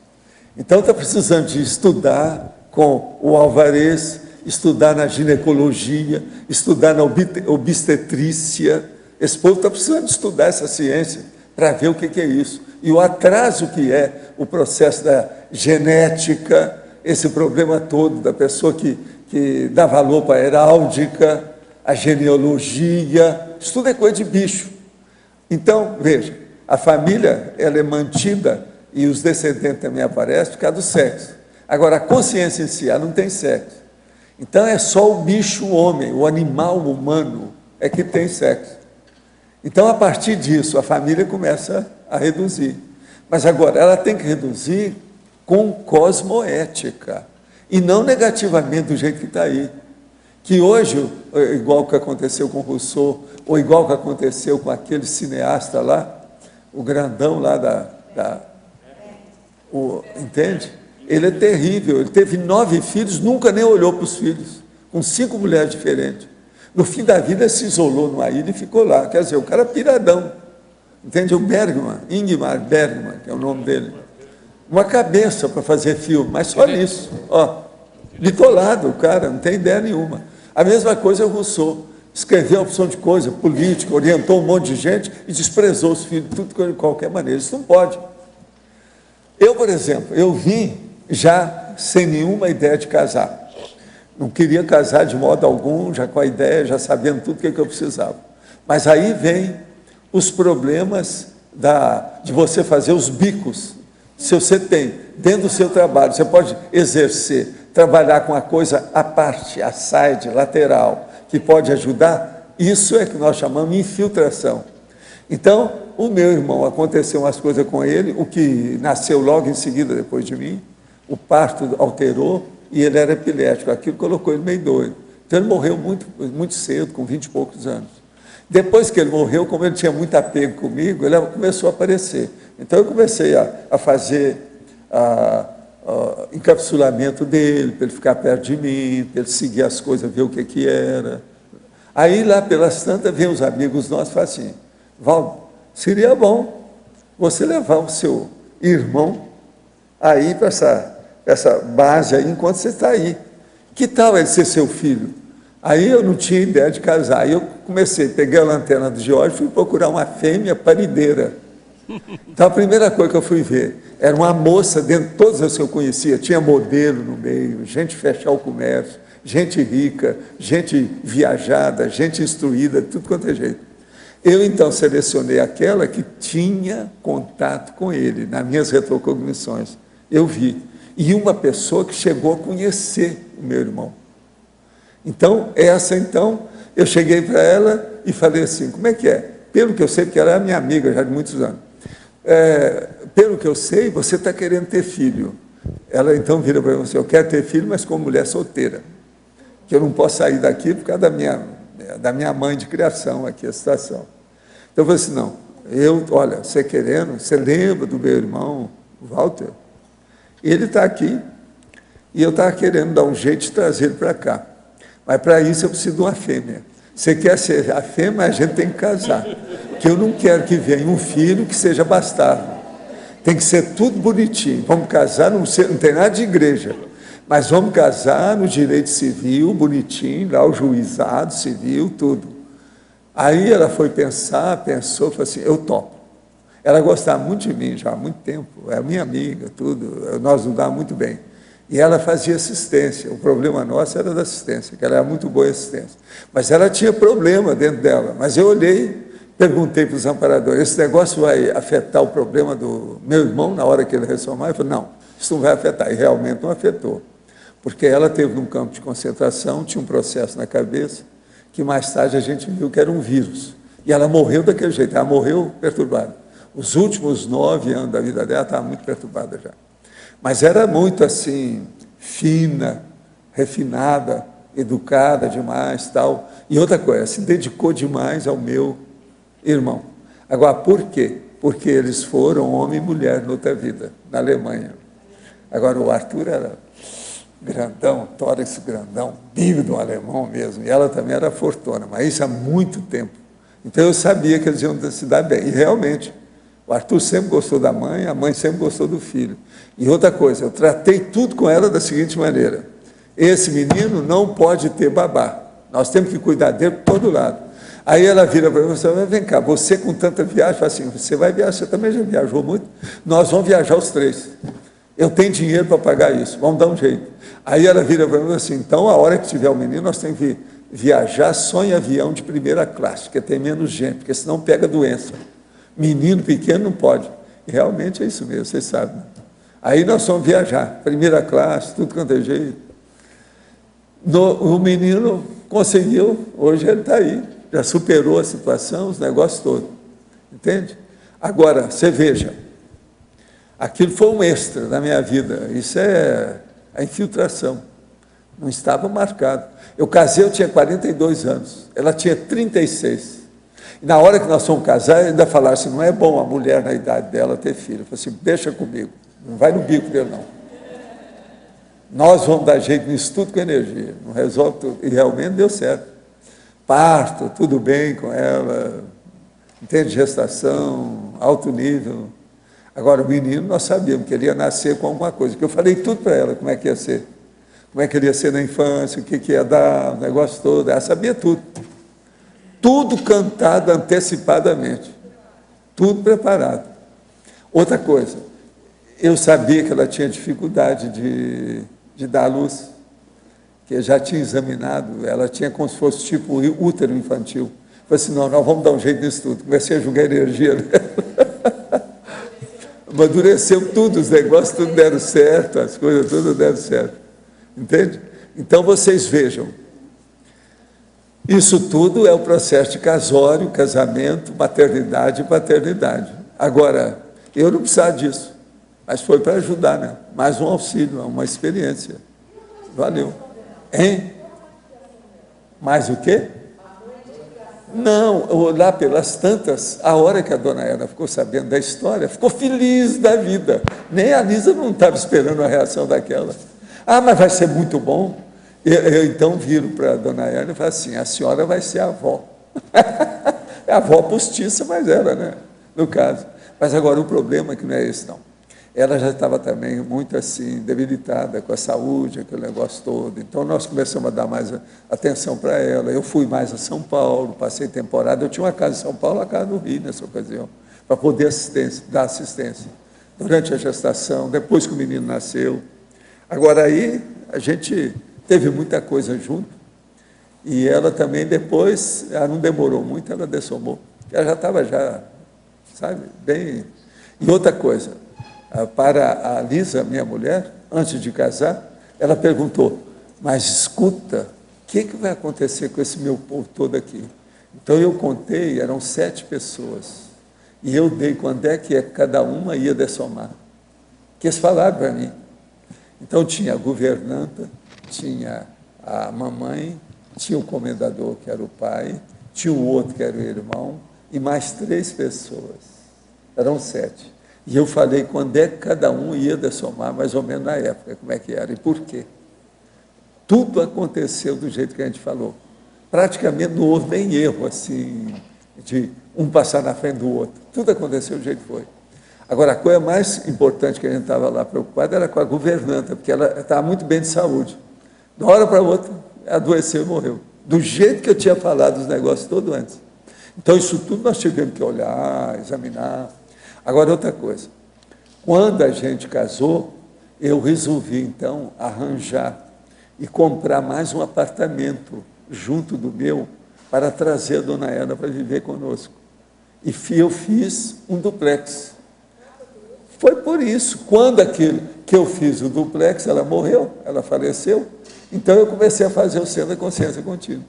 Então, está precisando de estudar com o Alvarez, estudar na ginecologia, estudar na obstetrícia. Esse povo está precisando estudar essa ciência para ver o que é isso. E o atraso que é o processo da genética, esse problema todo da pessoa que dá valor para a heráldica, a genealogia, isso tudo é coisa de bicho. Então, veja, a família ela é mantida e os descendentes também aparecem por causa do sexo. Agora, a consciência em si, ela não tem sexo. Então, é só o bicho homem, o animal humano é que tem sexo. Então, a partir disso, a família começa a reduzir. Mas agora, ela tem que reduzir com cosmoética, e não negativamente do jeito que está aí. Que hoje, igual que aconteceu com Rousseau, ou igual que aconteceu com aquele cineasta lá, o grandão lá entende? Ele é terrível, ele teve 9 filhos, nunca nem olhou para os filhos, com 5 mulheres diferentes. No fim da vida, se isolou numa ilha e ficou lá. Quer dizer, o cara piradão. Entende? O Bergman, Ingmar Bergman, que é o nome dele. Uma cabeça para fazer filme, mas só nisso. Ó, bitolado o cara, não tem ideia nenhuma. A mesma coisa é o Rousseau. Escreveu uma opção de coisa, política, orientou um monte de gente e desprezou os filhos, tudo de qualquer maneira. Isso não pode. Eu, por exemplo, eu vim já sem nenhuma ideia de casar. Não queria casar de modo algum, já com a ideia, já sabendo tudo o que eu precisava. Mas aí vem os problemas de você fazer os bicos. Se você tem, dentro do seu trabalho, você pode exercer, trabalhar com a coisa à parte, a side, lateral, que pode ajudar, isso é que nós chamamos de infiltração. Então, o meu irmão, aconteceu umas coisas com ele, o que nasceu logo em seguida, depois de mim, o parto alterou, e ele era epilético, aquilo colocou ele meio doido. Então, ele morreu muito, muito cedo, com 20 e poucos anos. Depois que ele morreu, como ele tinha muito apego comigo, ele começou a aparecer. Então, eu comecei a fazer encapsulamento dele, para ele ficar perto de mim, para ele seguir as coisas, ver o que era. Aí, lá pelas tantas, vem os amigos nossos e falam assim, Valdo, seria bom você levar o seu irmão aí para essa base aí, enquanto você está aí. Que tal ele ser seu filho? Aí eu não tinha ideia de casar. Aí eu comecei, peguei a lanterna do George e fui procurar uma fêmea parideira. Então a primeira coisa que eu fui ver era uma moça, dentro de todas as que eu conhecia, tinha modelo no meio, gente fechar o comércio, gente rica, gente viajada, gente instruída, tudo quanto é jeito. Eu então selecionei aquela que tinha contato com ele, nas minhas retrocognições. Eu vi. E uma pessoa que chegou a conhecer o meu irmão. Então, eu cheguei para ela e falei assim, como é que é? Pelo que eu sei, porque ela é minha amiga já de muitos anos. pelo que eu sei, você está querendo ter filho. Ela então vira para mim assim, eu quero ter filho, mas como mulher solteira. Que eu não posso sair daqui por causa da minha mãe de criação, aqui a situação. Então eu falei assim, não, olha, você querendo, você lembra do meu irmão, Walter? Ele está aqui, e eu estava querendo dar um jeito de trazer ele para cá. Mas para isso eu preciso de uma fêmea. Você quer ser a fêmea, a gente tem que casar. Porque eu não quero que venha um filho que seja bastardo. Tem que ser tudo bonitinho. Vamos casar, não tem nada de igreja. Mas vamos casar no direito civil, bonitinho, lá o juizado civil, tudo. Aí ela foi pensar, pensou, falou assim, eu topo. Ela gostava muito de mim já há muito tempo, é minha amiga, tudo, nós nos dávamos muito bem. E ela fazia assistência, o problema nosso era da assistência, que ela era muito boa em assistência. Mas ela tinha problema dentro dela, mas eu olhei, perguntei para os amparadores, esse negócio vai afetar o problema do meu irmão na hora que ele ressomar? Eu falei, não, isso não vai afetar, e realmente não afetou. Porque ela teve num campo de concentração, tinha um processo na cabeça, que mais tarde a gente viu que era um vírus. E ela morreu daquele jeito, ela morreu perturbada. Os últimos 9 anos da vida dela estava muito perturbada já. Mas era muito assim, fina, refinada, educada demais, tal. E outra coisa, se dedicou demais ao meu irmão. Agora, por quê? Porque eles foram homem e mulher noutra vida, na Alemanha. Agora, o Arthur era grandão, tórax grandão, bíblico alemão mesmo, e ela também era fortuna, mas isso há muito tempo. Então eu sabia que eles iam se dar bem, e realmente, o Arthur sempre gostou da mãe, a mãe sempre gostou do filho. E outra coisa, eu tratei tudo com ela da seguinte maneira, esse menino não pode ter babá, nós temos que cuidar dele por todo lado. Aí ela vira para mim e fala, vem cá, você com tanta viagem, fala assim, você vai viajar, você também já viajou muito, nós vamos viajar os 3. Eu tenho dinheiro para pagar isso, vamos dar um jeito. Aí ela vira para mim assim, então a hora que tiver o menino, nós temos que viajar só em avião de primeira classe, porque tem menos gente, porque senão pega doença. Menino pequeno não pode. E realmente é isso mesmo, vocês sabem. Aí nós fomos viajar, primeira classe, tudo quanto é jeito. O menino conseguiu, hoje ele está aí, já superou a situação, os negócios todos. Entende? Agora, você veja, aquilo foi um extra na minha vida, isso é a infiltração, não estava marcado. Eu casei, eu tinha 42 anos, ela tinha 36. E na hora que nós fomos casar, ainda falaram assim, não é bom a mulher na idade dela ter filho. Eu falei assim, deixa comigo, não vai no bico dele não. Nós vamos dar jeito nisso tudo com energia, não resolve tudo. E realmente deu certo. Parto, tudo bem com ela, entende, gestação, alto nível. Agora, o menino, nós sabíamos que ele ia nascer com alguma coisa, porque eu falei tudo para ela, como é que ia ser. Como é que ele ia ser na infância, o que ia dar, o negócio todo. Ela sabia tudo. Tudo cantado antecipadamente. Tudo preparado. Outra coisa, eu sabia que ela tinha dificuldade de dar à luz, que eu já tinha examinado, ela tinha como se fosse tipo útero infantil. Falei assim, não, nós vamos dar um jeito nisso tudo. Comecei a jogar energia nela. Amadureceu tudo, os negócios tudo deram certo, as coisas tudo deram certo. Entende? Então vocês vejam, isso tudo é o processo de casório, casamento, maternidade e paternidade. Agora, eu não precisava disso, mas foi para ajudar, né? Mais um auxílio, uma experiência. Valeu. Hein? Mais o quê? Não, lá pelas tantas, a hora que a dona Ana ficou sabendo da história, ficou feliz da vida. Nem a Lisa não estava esperando a reação daquela. Ah, mas vai ser muito bom. Eu então viro para a dona Ana e falo assim, a senhora vai ser a avó. É a avó postiça, mas era, né? No caso. Mas agora o problema é que não é esse, não. Ela já estava também muito assim, debilitada com a saúde, aquele negócio todo. Então nós começamos a dar mais atenção para ela. Eu fui mais a São Paulo, passei temporada. Eu tinha uma casa em São Paulo, a casa no Rio nessa ocasião, para poder dar assistência. Durante a gestação, depois que o menino nasceu. Agora aí, a gente teve muita coisa junto. E ela também depois, ela não demorou muito, ela dessomou. Ela já estava, sabe, bem... E outra coisa, para a Lisa, minha mulher, antes de casar, ela perguntou, mas escuta, o que vai acontecer com esse meu povo todo aqui? Então eu contei, eram 7 pessoas. E eu dei quando é que cada uma ia dessomar. Que eles falaram para mim. Então tinha a governanta, tinha a mamãe, tinha o comendador, que era o pai, tinha o outro, que era o irmão, e mais 3 pessoas. Eram 7. E eu falei quando é que cada um ia dessomar, mais ou menos na época, como é que era e por quê. Tudo aconteceu do jeito que a gente falou. Praticamente não houve nem erro, assim, de um passar na frente do outro. Tudo aconteceu do jeito que foi. Agora, a coisa mais importante que a gente estava lá preocupado era com a governanta, porque ela estava muito bem de saúde. De uma hora para outra, adoeceu e morreu. Do jeito que eu tinha falado os negócios todos antes. Então, isso tudo nós tivemos que olhar, examinar. Agora, outra coisa. Quando a gente casou, eu resolvi, então, arranjar e comprar mais um apartamento junto do meu para trazer a dona Ela para viver conosco. E eu fiz um duplex. Foi por isso. Quando aquilo que eu fiz o duplex, ela morreu, ela faleceu, então eu comecei a fazer o Centro da Consciência Contínua.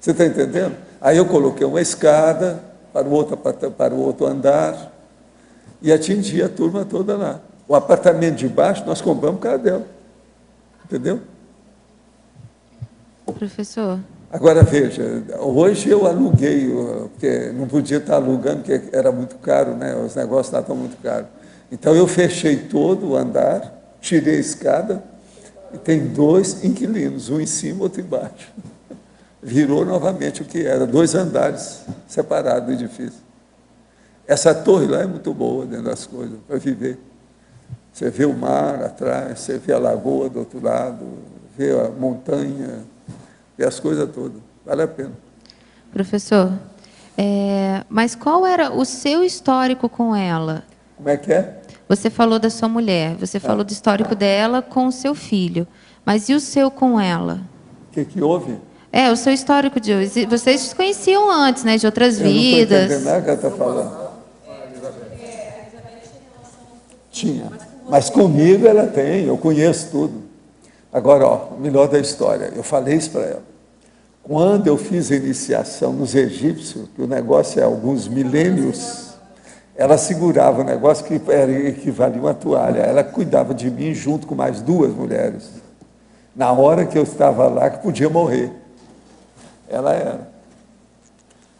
Você está entendendo? Aí eu coloquei uma escada para o outro andar e atingi a turma toda lá. O apartamento de baixo nós compramos por causa dela. Entendeu? Professor. Agora, veja, hoje eu aluguei, porque não podia estar alugando, porque era muito caro, né? Os negócios lá estão muito caros. Então, eu fechei todo o andar, tirei a escada, e tem 2 inquilinos, um em cima, outro embaixo. Virou novamente o que era, 2 andares separados do edifício. Essa torre lá é muito boa dentro das coisas, para viver. Você vê o mar atrás, você vê a lagoa do outro lado, vê a montanha, vê as coisas todas. Vale a pena. Professor, mas qual era o seu histórico com ela? Como é que é? Você falou da sua mulher, você falou do histórico dela com o seu filho. Mas e o seu com ela? O que houve? O seu histórico de hoje. Vocês se conheciam antes, né? De outras vidas. Eu não estou entendendo nada que ela está falando. Tinha. Mas comigo ela tem, eu conheço tudo. Agora, o melhor da história, eu falei isso para ela. Quando eu fiz a iniciação nos egípcios, que o negócio é alguns milênios, ela segurava o negócio que equivalia a uma toalha. Ela cuidava de mim junto com mais 2 mulheres. Na hora que eu estava lá, que podia morrer. Ela era.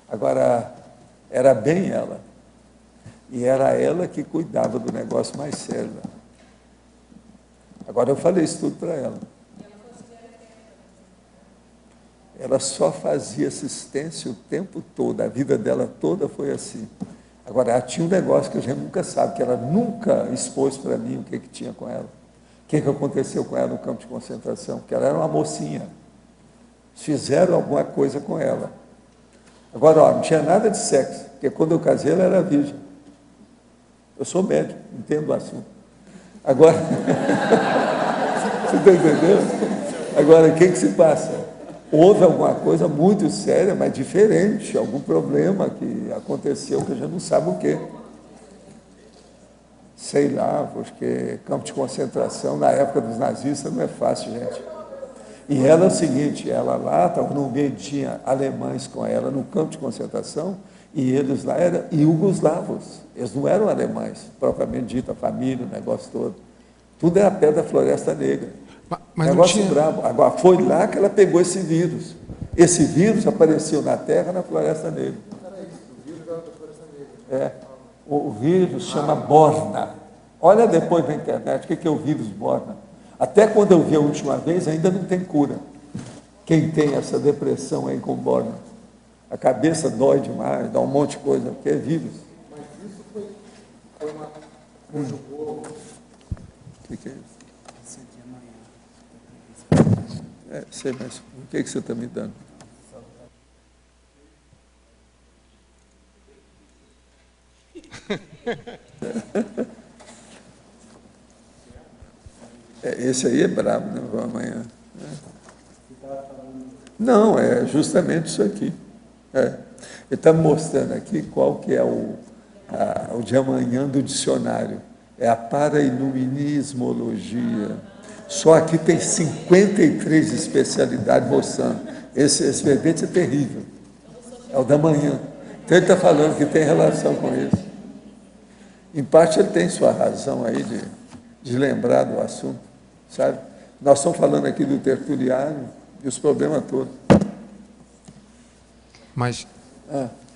Agora, era bem ela. E era ela que cuidava do negócio mais sério. Agora, eu falei isso tudo para ela. Ela só fazia assistência o tempo todo. A vida dela toda foi assim. Agora, ela tinha um negócio que a gente nunca sabe, que ela nunca expôs para mim o que tinha com ela. O que aconteceu com ela no campo de concentração. Porque ela era uma mocinha. Fizeram alguma coisa com ela. Agora, não tinha nada de sexo. Porque quando eu casei, ela era virgem. Eu sou médico, entendo o assunto. Agora, você está entendendo? Agora, o que se passa? Houve alguma coisa muito séria, mas diferente, algum problema que aconteceu que a gente não sabe o quê. Sei lá, porque campo de concentração, na época dos nazistas, não é fácil, gente. E ela é o seguinte, ela lá, estava no meio, tinha alemães com ela no campo de concentração, e eles lá eram iugoslavos. Eles não eram alemães, propriamente dito, a família, o negócio todo. Tudo era perto da Floresta Negra. Mas negócio bravo. Agora, foi lá que ela pegou esse vírus. Esse vírus apareceu na Terra, na Floresta Negra. O vírus chama Borna. Olha depois na internet o que é o vírus Borna. Até quando eu vi a última vez, ainda não tem cura. Quem tem essa depressão aí com Borna. A cabeça dói demais, dá um monte de coisa, porque é vírus. Mas isso foi uma... conjugou... O que é isso? Sei, mas o que você está me dando? Esse aí é brabo, né? Amanhã. Não, é justamente isso aqui. Ele está mostrando aqui qual que é o de amanhã do dicionário. É a parailuminismologia. Só aqui tem 53 especialidades mostrando. Esse verbete é terrível. É o da manhã. Então ele está falando que tem relação com isso. Em parte ele tem sua razão aí de lembrar do assunto, sabe? Nós estamos falando aqui do Tertuliano e os problemas todos. Mas,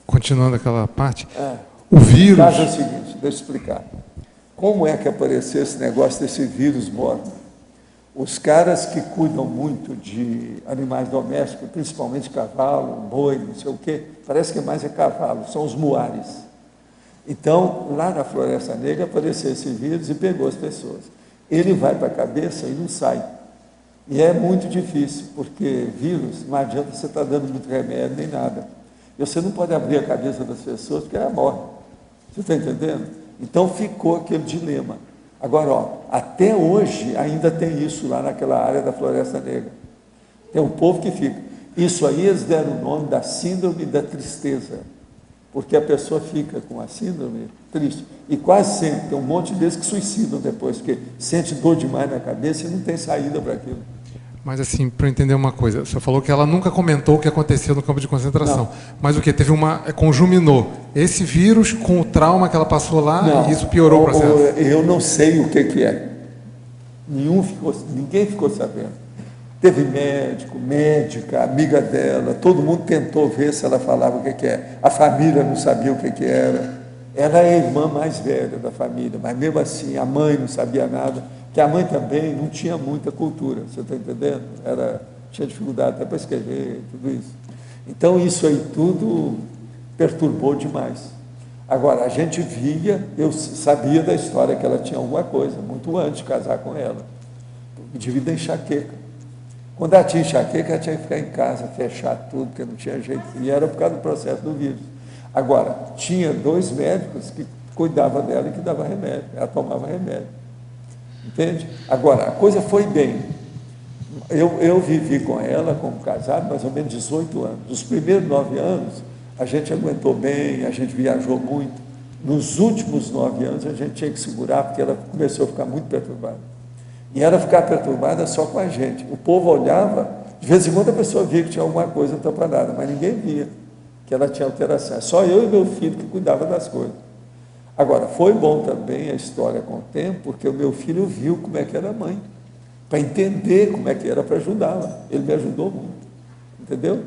continuando aquela parte, o O vírus... caso é o seguinte, deixa eu explicar. Como é que apareceu esse negócio desse vírus morto? Os caras que cuidam muito de animais domésticos, principalmente cavalo, boi, não sei o quê, parece que mais é cavalo, são os muares. Então, lá na Floresta Negra apareceu esse vírus e pegou as pessoas. Ele vai para a cabeça e não sai. E é muito difícil, porque vírus, não adianta você estar dando muito remédio nem nada. E você não pode abrir a cabeça das pessoas, porque ela morre. Você está entendendo? Então ficou aquele dilema. Agora, ó, até hoje ainda tem isso lá naquela área da Floresta Negra. Tem um povo que fica. Isso aí eles deram o nome da síndrome da tristeza, porque a pessoa fica com a síndrome triste. E quase sempre tem um monte deles que suicidam depois, porque sente dor demais na cabeça e não tem saída para aquilo. Mas assim, para eu entender uma coisa, você falou que ela nunca comentou o que aconteceu no campo de concentração. Não. Mas o que? Teve conjuminou esse vírus com o trauma que ela passou lá e isso piorou o processo? Eu não sei o que é. Ninguém ficou sabendo. Teve médico, médica, amiga dela, todo mundo tentou ver se ela falava o que é. A família não sabia o que era. Ela é a irmã mais velha da família, mas mesmo assim a mãe não sabia nada, que a mãe também não tinha muita cultura, você está entendendo? Tinha dificuldade até para escrever, tudo isso. Então isso aí tudo perturbou demais. Agora, a gente via, eu sabia da história que ela tinha alguma coisa, muito antes de casar com ela, devido à enxaqueca. Quando ela tinha enxaqueca, ela tinha que ficar em casa, fechar tudo, porque não tinha jeito, e era por causa do processo do vírus. Agora, tinha 2 médicos que cuidavam dela e que davam remédio, ela tomava remédio. Entende? Agora, a coisa foi bem. Eu vivi com ela, como casado, mais ou menos 18 anos. Os primeiros 9 anos, a gente aguentou bem, a gente viajou muito. Nos últimos 9 anos, a gente tinha que segurar, porque ela começou a ficar muito perturbada. E ela ficava perturbada só com a gente. O povo olhava, de vez em quando a pessoa via que tinha alguma coisa atrapalhada, mas ninguém via que ela tinha alteração. Só eu e meu filho que cuidavam das coisas. Agora, foi bom também a história com o tempo, porque o meu filho viu como é que era a mãe, para entender como é que era para ajudá-la. Ele me ajudou muito, entendeu?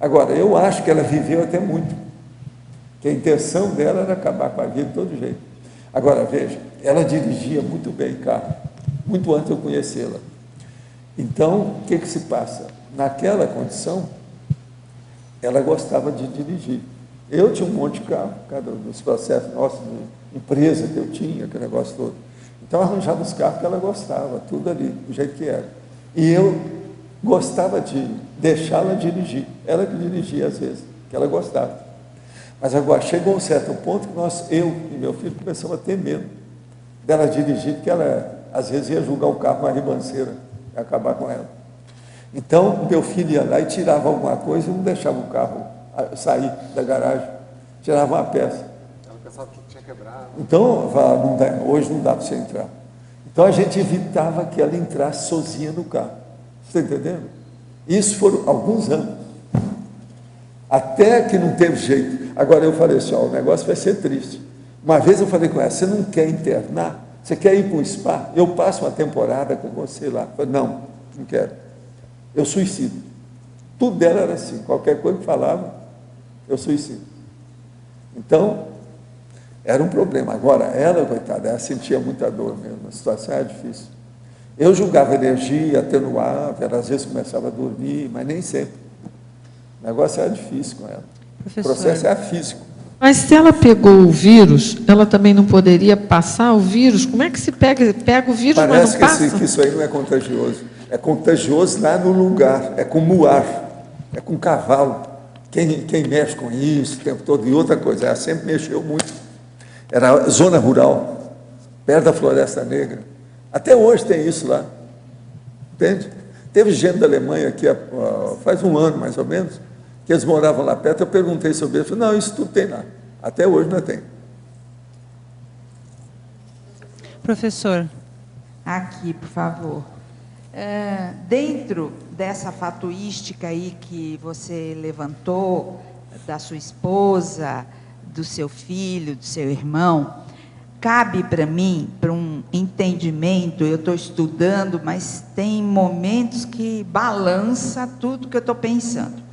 Agora, eu acho que ela viveu até muito, que a intenção dela era acabar com a vida de todo jeito. Agora, veja, ela dirigia muito bem carro, muito antes de eu conhecê-la. Então, o que se passa? Naquela condição, ela gostava de dirigir. Eu tinha um monte de carro, cada dos processos nossos de empresa que eu tinha, aquele negócio todo. Então, eu arranjava os carros que ela gostava, tudo ali, do jeito que era. E eu gostava de deixá-la dirigir. Ela que dirigia às vezes, que ela gostava. Mas agora, chegou um certo ponto que eu e meu filho começamos a ter medo dela dirigir, porque ela, às vezes, ia julgar o carro uma ribanceira e acabar com ela. Então, meu filho ia lá e tirava alguma coisa e não deixava o carro sair da garagem, tirava uma peça. Ela pensava que tinha quebrado. Então, hoje não dá para você entrar. Então, a gente evitava que ela entrasse sozinha no carro. Você está entendendo? Isso foram alguns anos. Até que não teve jeito. Agora, eu falei assim, o negócio vai ser triste. Uma vez eu falei com ela, você não quer internar? Você quer ir para um spa? Eu passo uma temporada com você lá. Eu falei, não quero. Eu suicido. Tudo dela era assim, qualquer coisa que falava, eu suicido. Então, era um problema. Agora, ela, coitada, ela sentia muita dor mesmo, a situação era difícil. Eu julgava energia, atenuava, ela às vezes começava a dormir, mas nem sempre. O negócio era difícil com ela. Professor, o processo era físico. Mas se ela pegou o vírus, ela também não poderia passar o vírus? Como é que se pega o vírus, mas não passa? Parece que isso aí não é contagioso. É contagioso lá no lugar, é com muar, é com cavalo. Quem mexe com isso o tempo todo, e outra coisa, ela sempre mexeu muito. Era zona rural, perto da Floresta Negra. Até hoje tem isso lá. Entende? Teve gente da Alemanha aqui, faz um ano mais ou menos, que eles moravam lá perto, eu perguntei sobre isso, não, isso tudo tem lá. Até hoje não tem. Professor. Aqui, por favor. Dentro dessa fatuística aí que você levantou, da sua esposa, do seu filho, do seu irmão, cabe para mim, para um entendimento, eu estou estudando, mas tem momentos que balança tudo que eu estou pensando.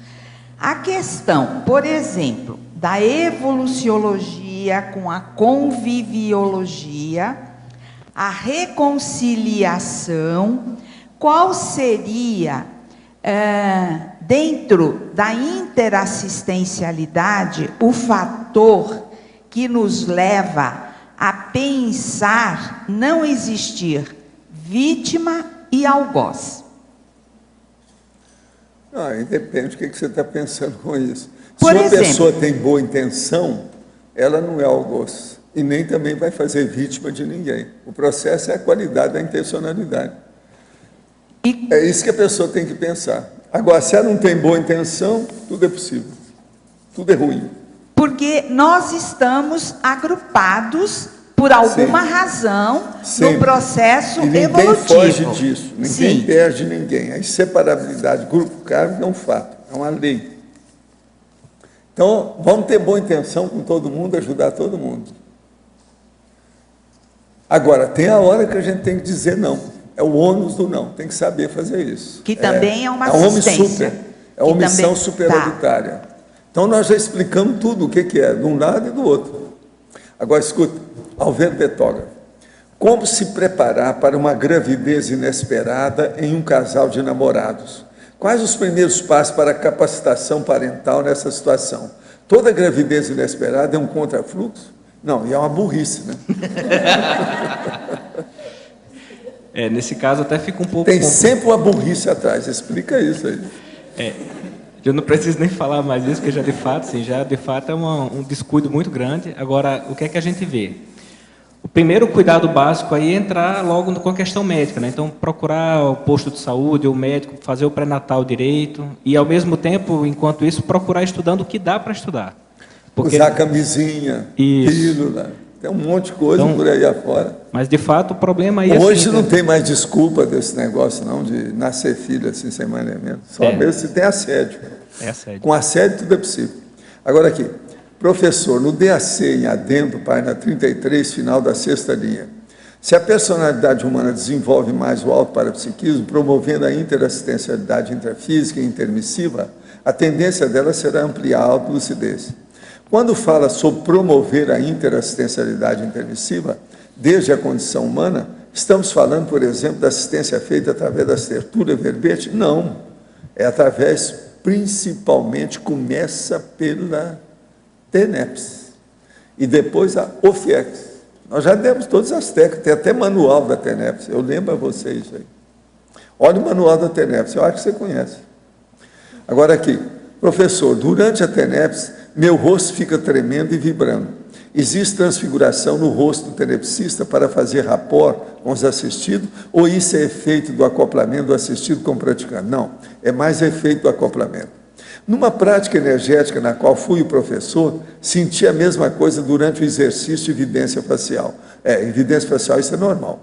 A questão, por exemplo, da evoluciologia com a conviviologia, a reconciliação, qual seria, dentro da interassistencialidade, o fator que nos leva a pensar não existir vítima e algoz? Aí depende do que você está pensando com isso. Por Se uma exemplo, pessoa tem boa intenção, ela não é algoz. E nem também vai fazer vítima de ninguém. O processo é a qualidade da intencionalidade. É isso que a pessoa tem que pensar. Agora, se ela não tem boa intenção, tudo é possível. Tudo é ruim. Porque nós estamos agrupados por alguma razão no processo e ninguém evolutivo. foge disso, ninguém perde ninguém. A inseparabilidade grupo kármico é um fato, é uma lei. Então, vamos ter boa intenção com todo mundo, ajudar todo mundo. Agora, tem a hora que a gente tem que dizer não. É o ônus do não, tem que saber fazer isso. Que também é uma assistência. É a omissão também, superorbitária. Então, nós já explicamos tudo o que é, de um lado e do outro. Agora, escuta, Alvero Betógrafo, como se preparar para uma gravidez inesperada em um casal de namorados? Quais os primeiros passos para a capacitação parental nessa situação? Toda gravidez inesperada é um contrafluxo? Não, e é uma burrice, né? Nesse caso até fica um pouco... Tem sempre uma burrice atrás, explica isso aí. Eu não preciso nem falar mais disso, porque já de fato é um descuido muito grande. Agora, o que é que a gente vê? O primeiro cuidado básico aí é entrar logo com a questão médica, né? Então, procurar o posto de saúde, o médico, fazer o pré-natal direito e, ao mesmo tempo, enquanto isso, procurar estudando o que dá para estudar. Porque... Usar camisinha, pílula, tem um monte de coisa por aí afora. Mas, de fato, o problema aí hoje assim, não tem mais desculpa desse negócio, não, de nascer filho assim, sem mãe nem mesmo. Só mesmo se tem assédio. É assédio. Com assédio, tudo é possível. Agora aqui, professor, no DAC, em adendo, página 33, final da 6ª linha, se a personalidade humana desenvolve mais o autoparapsiquismo, promovendo a interassistencialidade intrafísica e intermissiva, a tendência dela será ampliar a autolucidez. Quando fala sobre promover a interassistencialidade intermissiva, desde a condição humana, estamos falando, por exemplo, da assistência feita através da estrutura verbete? Não. É através, principalmente, começa pela TENEPS e depois a OFIEX. Nós já demos todas as técnicas, tem até manual da TENEPS, eu lembro a vocês isso aí. Olha o manual da TENEPS, eu acho que você conhece. Agora aqui, professor, durante a TENEPS, meu rosto fica tremendo e vibrando. Existe transfiguração no rosto do tenepsista para fazer rapport com os assistidos, ou isso é efeito do acoplamento do assistido com o praticante? Não, é mais efeito do acoplamento. Numa prática energética na qual fui o professor, senti a mesma coisa durante o exercício de evidência facial. Evidência facial, isso é normal.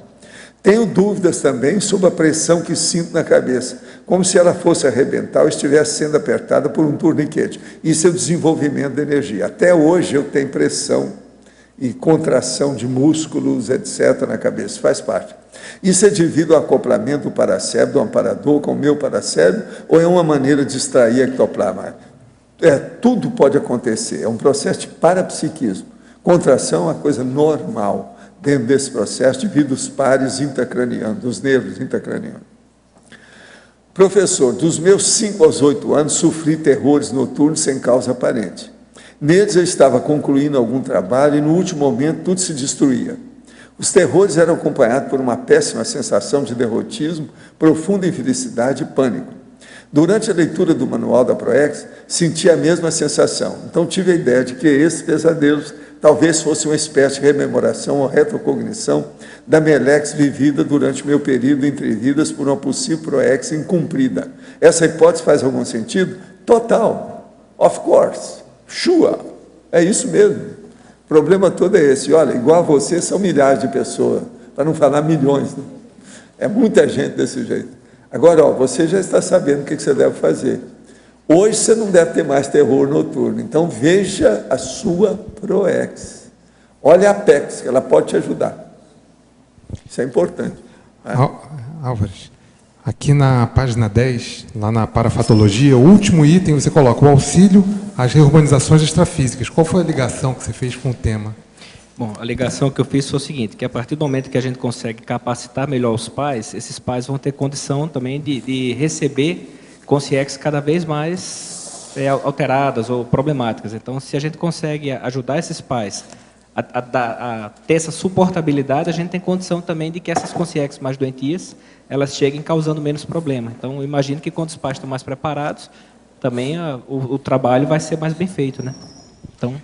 Tenho dúvidas também sobre a pressão que sinto na cabeça, como se ela fosse arrebentar ou estivesse sendo apertada por um torniquete. Isso é o desenvolvimento da energia. Até hoje eu tenho pressão e contração de músculos, etc., na cabeça, faz parte. Isso é devido ao acoplamento do paracérebro, do amparador com o meu paracérebro, ou é uma maneira de extrair ectoplasma? Tudo pode acontecer, é um processo de parapsiquismo. Contração é uma coisa normal dentro desse processo devido aos pares intracranianos, dos nervos intracranianos. Professor, dos meus 5 aos 8 anos, sofri terrores noturnos sem causa aparente. Neles eu estava concluindo algum trabalho e, no último momento, tudo se destruía. Os terrores eram acompanhados por uma péssima sensação de derrotismo, profunda infelicidade e pânico. Durante a leitura do manual da ProEx, senti a mesma sensação. Então, tive a ideia de que esses pesadelos talvez fossem uma espécie de rememoração ou retrocognição da Melex vivida durante meu período entre vidas por uma possível ProEx incumprida. Essa hipótese faz algum sentido? Total. Of course. Sure. É isso mesmo. O problema todo é esse. Olha, igual a você, são milhares de pessoas, para não falar milhões. Né? É muita gente desse jeito. Agora, você já está sabendo o que você deve fazer. Hoje você não deve ter mais terror noturno, então veja a sua PROEX. Olha a Apex, que ela pode te ajudar. Isso é importante. Álvares, aqui na página 10, lá na parafatologia, o último item você coloca o auxílio às reurbanizações extrafísicas. Qual foi a ligação que você fez com o tema? Bom, a ligação que eu fiz foi o seguinte, que a partir do momento que a gente consegue capacitar melhor os pais, esses pais vão ter condição também de receber consciências cada vez mais alteradas ou problemáticas. Então, se a gente consegue ajudar esses pais a ter essa suportabilidade, a gente tem condição também de que essas consciências mais doentias, elas cheguem causando menos problema. Então, eu imagino que quando os pais estão mais preparados, também o trabalho vai ser mais bem feito, né? Então...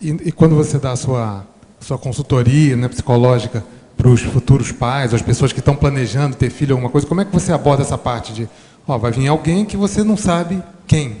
E quando você dá a sua consultoria, né, psicológica para os futuros pais, as pessoas que estão planejando ter filho, alguma coisa, como é que você aborda essa parte de, vai vir alguém que você não sabe quem,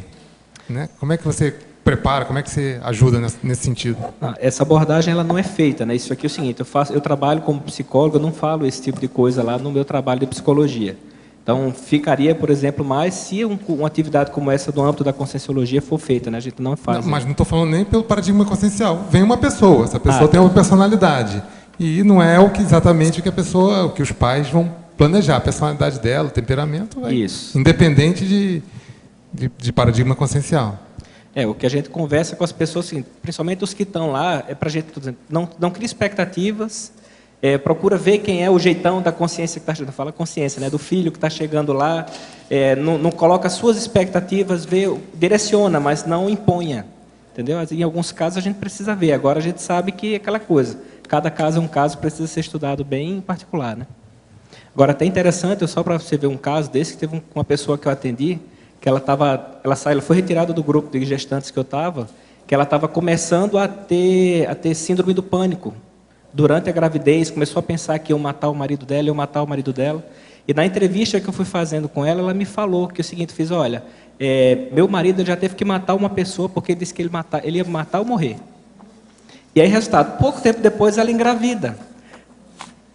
né? Como é que você prepara, como é que você ajuda nesse sentido? Essa abordagem ela não é feita, né? Isso aqui é o seguinte, eu trabalho como psicólogo, eu não falo esse tipo de coisa lá no meu trabalho de psicologia. Então, ficaria, por exemplo, mais se uma atividade como essa do âmbito da conscienciologia for feita, né? A gente não faz. Não, mas não estou falando nem pelo paradigma consciencial. Vem uma pessoa, essa pessoa tem uma personalidade. E não é exatamente o que os pais vão planejar. A personalidade dela, o temperamento, isso. Independente de paradigma consciencial. O que a gente conversa com as pessoas, assim, principalmente os que estão lá, para a gente não cria expectativas. Procura ver quem é o jeitão da consciência que está chegando, fala consciência, né, do filho que está chegando lá, não coloca suas expectativas, direciona, mas não imponha, entendeu? Em alguns casos a gente precisa ver, agora a gente sabe que é aquela coisa, cada caso é um caso, precisa ser estudado bem em particular, né? Agora, até interessante, só para você ver um caso desse, que teve uma pessoa que eu atendi, que ela foi retirada do grupo de gestantes que eu estava, que ela estava começando a ter síndrome do pânico. Durante a gravidez, começou a pensar que iam matar o marido dela, E na entrevista que eu fui fazendo com ela, ela me falou que o seguinte, olha, meu marido já teve que matar uma pessoa porque ele disse que ele ia matar ou morrer. E aí, resultado, pouco tempo depois ela engravida.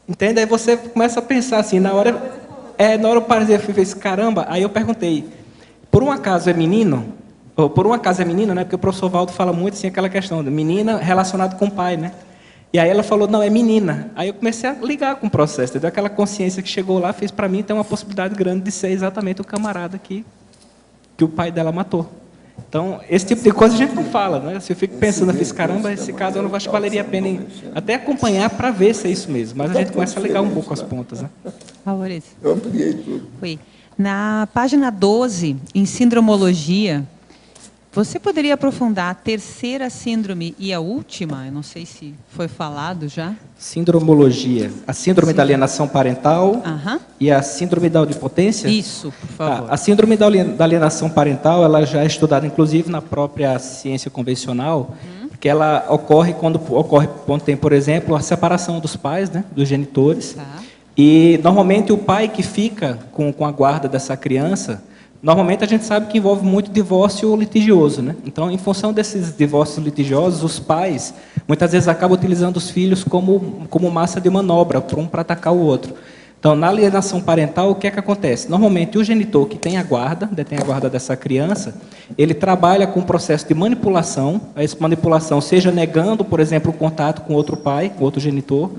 Entende? Aí você começa a pensar assim, na hora eu parei, eu fiz, caramba, aí eu perguntei, por um acaso é menino? Ou por um acaso é menina, né? Porque o professor Valdo fala muito assim, aquela questão de menina relacionada com o pai, né? E aí ela falou, não, é menina. Aí eu comecei a ligar com o processo, entendeu? Aquela consciência que chegou lá fez para mim ter uma possibilidade grande de ser exatamente o camarada que o pai dela matou. Então, esse tipo de coisa a gente não fala, né? Se eu fico pensando, eu fiz, caramba, esse caso eu não acho que valeria a pena até acompanhar para ver se é isso mesmo. Mas a gente começa a ligar um pouco as pontas, né? Eu ampliei tudo. Oi. Na página 12, em sindromologia, você poderia aprofundar a terceira síndrome e a última? Eu não sei se foi falado já. Sindromologia. A síndrome da alienação parental e a síndrome da onipotência? Isso, por favor. A síndrome da alienação parental, ela já é estudada, inclusive, na própria ciência convencional, porque ela ocorre quando tem, por exemplo, a separação dos pais, né, dos genitores. E, normalmente, o pai que fica com a guarda dessa criança, normalmente a gente sabe que envolve muito divórcio litigioso, né? Então, em função desses divórcios litigiosos, os pais muitas vezes acabam utilizando os filhos como massa de manobra, para atacar o outro. Então, na alienação parental, o que é que acontece? Normalmente, o genitor que detém a guarda dessa criança, ele trabalha com um processo de manipulação, essa manipulação seja negando, por exemplo, o contato com outro pai, com outro genitor,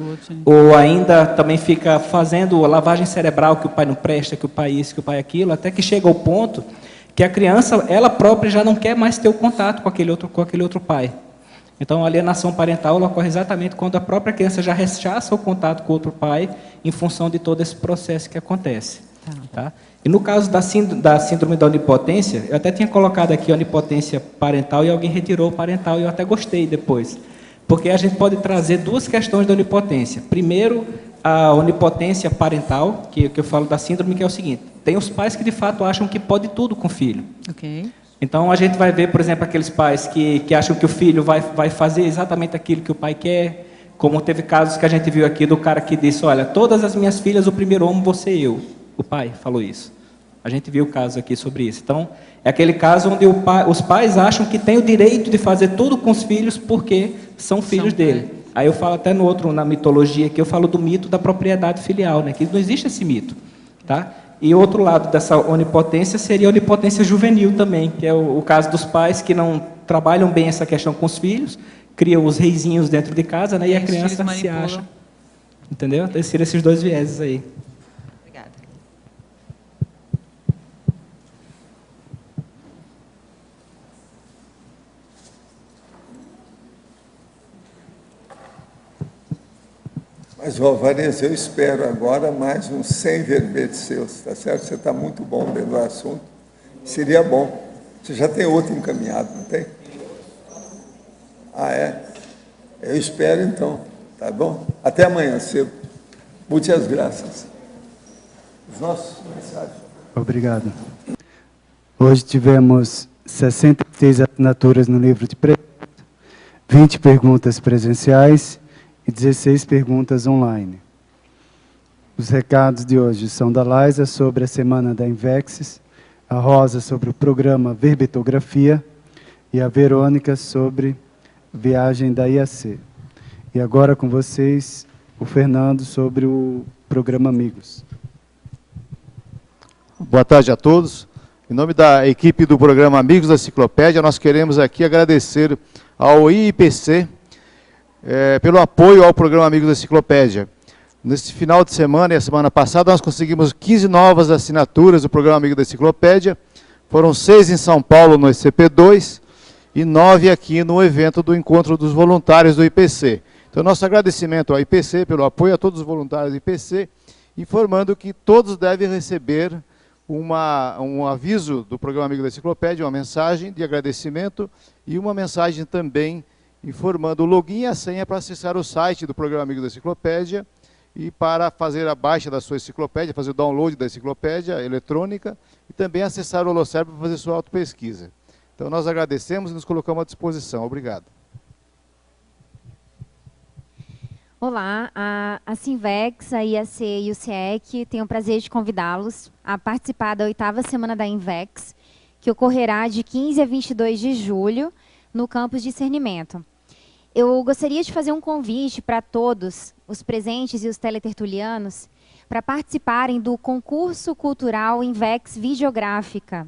ou ainda também fica fazendo a lavagem cerebral, que o pai não presta, que o pai isso, que o pai aquilo, até que chega ao ponto que a criança, ela própria já não quer mais ter o contato com aquele outro pai. Então, a alienação parental ela ocorre exatamente quando a própria criança já rechaça o contato com outro pai em função de todo esse processo que acontece. Tá? E no caso da síndrome da onipotência, eu até tinha colocado aqui a onipotência parental e alguém retirou o parental e eu até gostei depois. Porque a gente pode trazer duas questões da onipotência. Primeiro, a onipotência parental, que eu falo da síndrome, que é o seguinte, tem os pais que de fato acham que pode tudo com o filho. Ok. Então, a gente vai ver, por exemplo, aqueles pais que acham que o filho vai fazer exatamente aquilo que o pai quer, como teve casos que a gente viu aqui do cara que disse, olha, todas as minhas filhas, o primeiro homem vou ser eu. O pai falou isso. A gente viu o caso aqui sobre isso. Então, é aquele caso onde os pais acham que tem o direito de fazer tudo com os filhos porque são filhos dele. Aí eu falo até na mitologia, que eu falo do mito da propriedade filial, né? Que não existe esse mito. Tá? E outro lado dessa onipotência seria a onipotência juvenil também, que é o caso dos pais que não trabalham bem essa questão com os filhos, criam os reizinhos dentro de casa, né, e a criança se acha. Entendeu? Então, seriam esses dois vieses aí. Obrigada. Mas, Vanessa, eu espero agora mais uns 100 verbetes seus, tá certo? Você está muito bom dentro do assunto. Seria bom. Você já tem outro encaminhado, não tem? Ah, é? Eu espero, então. Tá bom? Até amanhã cedo. Muitas graças. Os nossos mensagens. Obrigado. Hoje tivemos 66 assinaturas no livro de presente, 20 perguntas presenciais e 16 perguntas online. Os recados de hoje são da Laisa sobre a semana da Invexis, a Rosa sobre o programa Verbetografia e a Verônica sobre viagem da IAC. E agora com vocês, o Fernando sobre o programa Amigos. Boa tarde a todos. Em nome da equipe do programa Amigos da Enciclopédia, nós queremos aqui agradecer ao IIPC pelo apoio ao programa Amigos da Enciclopédia. Nesse final de semana e a semana passada, nós conseguimos 15 novas assinaturas do programa Amigos da Enciclopédia. Foram 6 em São Paulo, no ECP2, e 9 aqui no evento do Encontro dos Voluntários do IPC. Então, nosso agradecimento ao IPC pelo apoio a todos os voluntários do IPC, informando que todos devem receber um aviso do programa Amigo da Enciclopédia, uma mensagem de agradecimento e uma mensagem também informando o login e a senha para acessar o site do programa Amigo da Enciclopédia e para fazer a baixa da sua enciclopédia, fazer o download da enciclopédia eletrônica e também acessar o Holocérebro para fazer sua autopesquisa. Então, nós agradecemos e nos colocamos à disposição. Obrigado. Olá, a Sinvex, a IAC e o CIEC têm o prazer de convidá-los a participar da 8ª Semana da Invex, que ocorrerá de 15 a 22 de julho, no campus Discernimento. Eu gostaria de fazer um convite para todos, os presentes e os teletertulianos, para participarem do concurso cultural Invex Videográfica,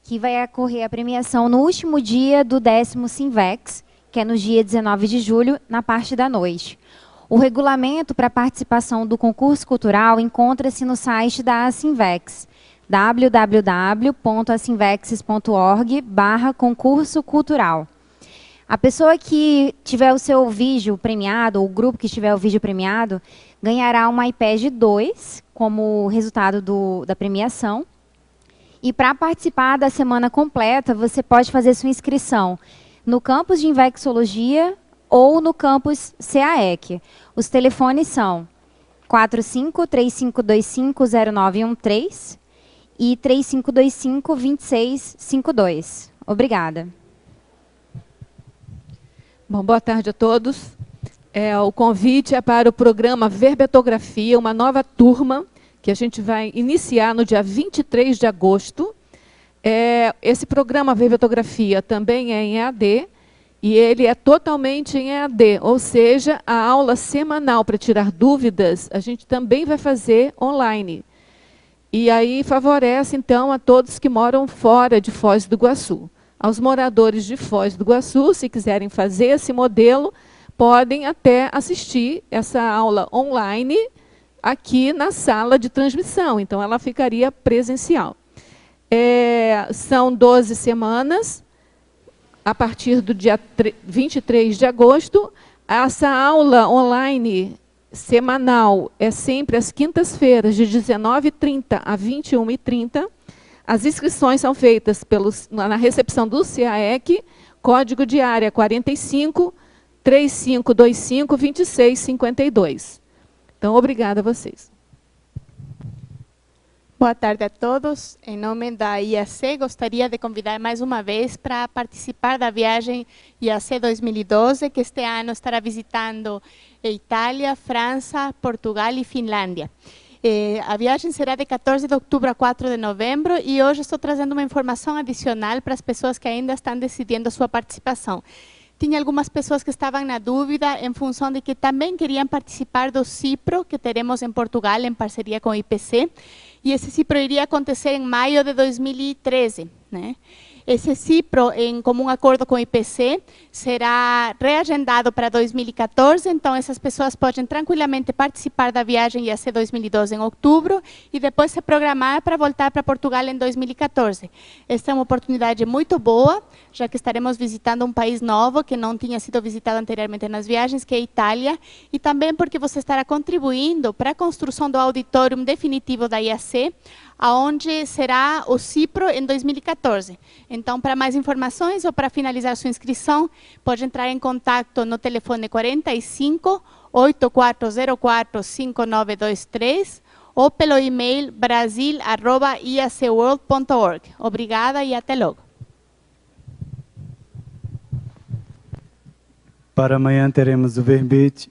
que vai ocorrer a premiação no último dia do 10º Sinvex, que é no dia 19 de julho, na parte da noite. O regulamento para participação do concurso cultural encontra-se no site da Sinvex, www.asinvexes.org/concurso cultural. A pessoa que tiver o seu vídeo premiado, ou o grupo que tiver o vídeo premiado, ganhará um iPad 2 como resultado da premiação. E para participar da semana completa, você pode fazer sua inscrição no campus de Invexologia ou no campus CAEC. Os telefones são 45-3525-0913 e 3525-2652. Obrigada. Bom, boa tarde a todos. O convite é para o programa Verbetografia, uma nova turma que a gente vai iniciar no dia 23 de agosto. Esse programa Verbetografia também é em EAD, e ele é totalmente em EAD, ou seja, a aula semanal para tirar dúvidas, a gente também vai fazer online. E aí favorece, então, a todos que moram fora de Foz do Iguaçu. Aos moradores de Foz do Iguaçu, se quiserem fazer esse modelo, podem até assistir essa aula online aqui na sala de transmissão. Então, ela ficaria presencial. São 12 semanas. A partir do dia 23 de agosto, essa aula online semanal é sempre às quintas-feiras, de 19h30 a 21h30. As inscrições são feitas na recepção do CAEC, código de área 45-3525-2652. Então, obrigada a vocês. Boa tarde a todos. Em nome da IAC, gostaria de convidar mais uma vez para participar da viagem IAC 2012, que este ano estará visitando Itália, França, Portugal e Finlândia. A viagem será de 14 de outubro a 4 de novembro e hoje estou trazendo uma informação adicional para as pessoas que ainda estão decidindo a sua participação. Tinha algumas pessoas que estavam na dúvida em função de que também queriam participar do CIPRO, que teremos em Portugal, em parceria com o IPC, e esse CIPRO iria acontecer em maio de 2013, né? Esse CIPRO, em comum acordo com o IPC, será reagendado para 2014, então essas pessoas podem tranquilamente participar da viagem IAC 2012 em outubro e depois se programar para voltar para Portugal em 2014. Esta é uma oportunidade muito boa, já que estaremos visitando um país novo que não tinha sido visitado anteriormente nas viagens, que é a Itália, e também porque você estará contribuindo para a construção do auditório definitivo da IAC, aonde será o CIPRO em 2014. Então, para mais informações ou para finalizar sua inscrição, pode entrar em contato no telefone 45 8404 5923 ou pelo e-mail brasil@iacworld.org. Obrigada e até logo. Para amanhã teremos o verbete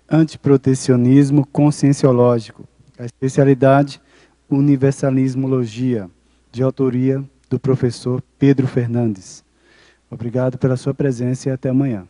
Antiprotecionismo Conscienciológico, a especialidade Universalismologia, de autoria do professor Pedro Fernandes. Obrigado pela sua presença e até amanhã.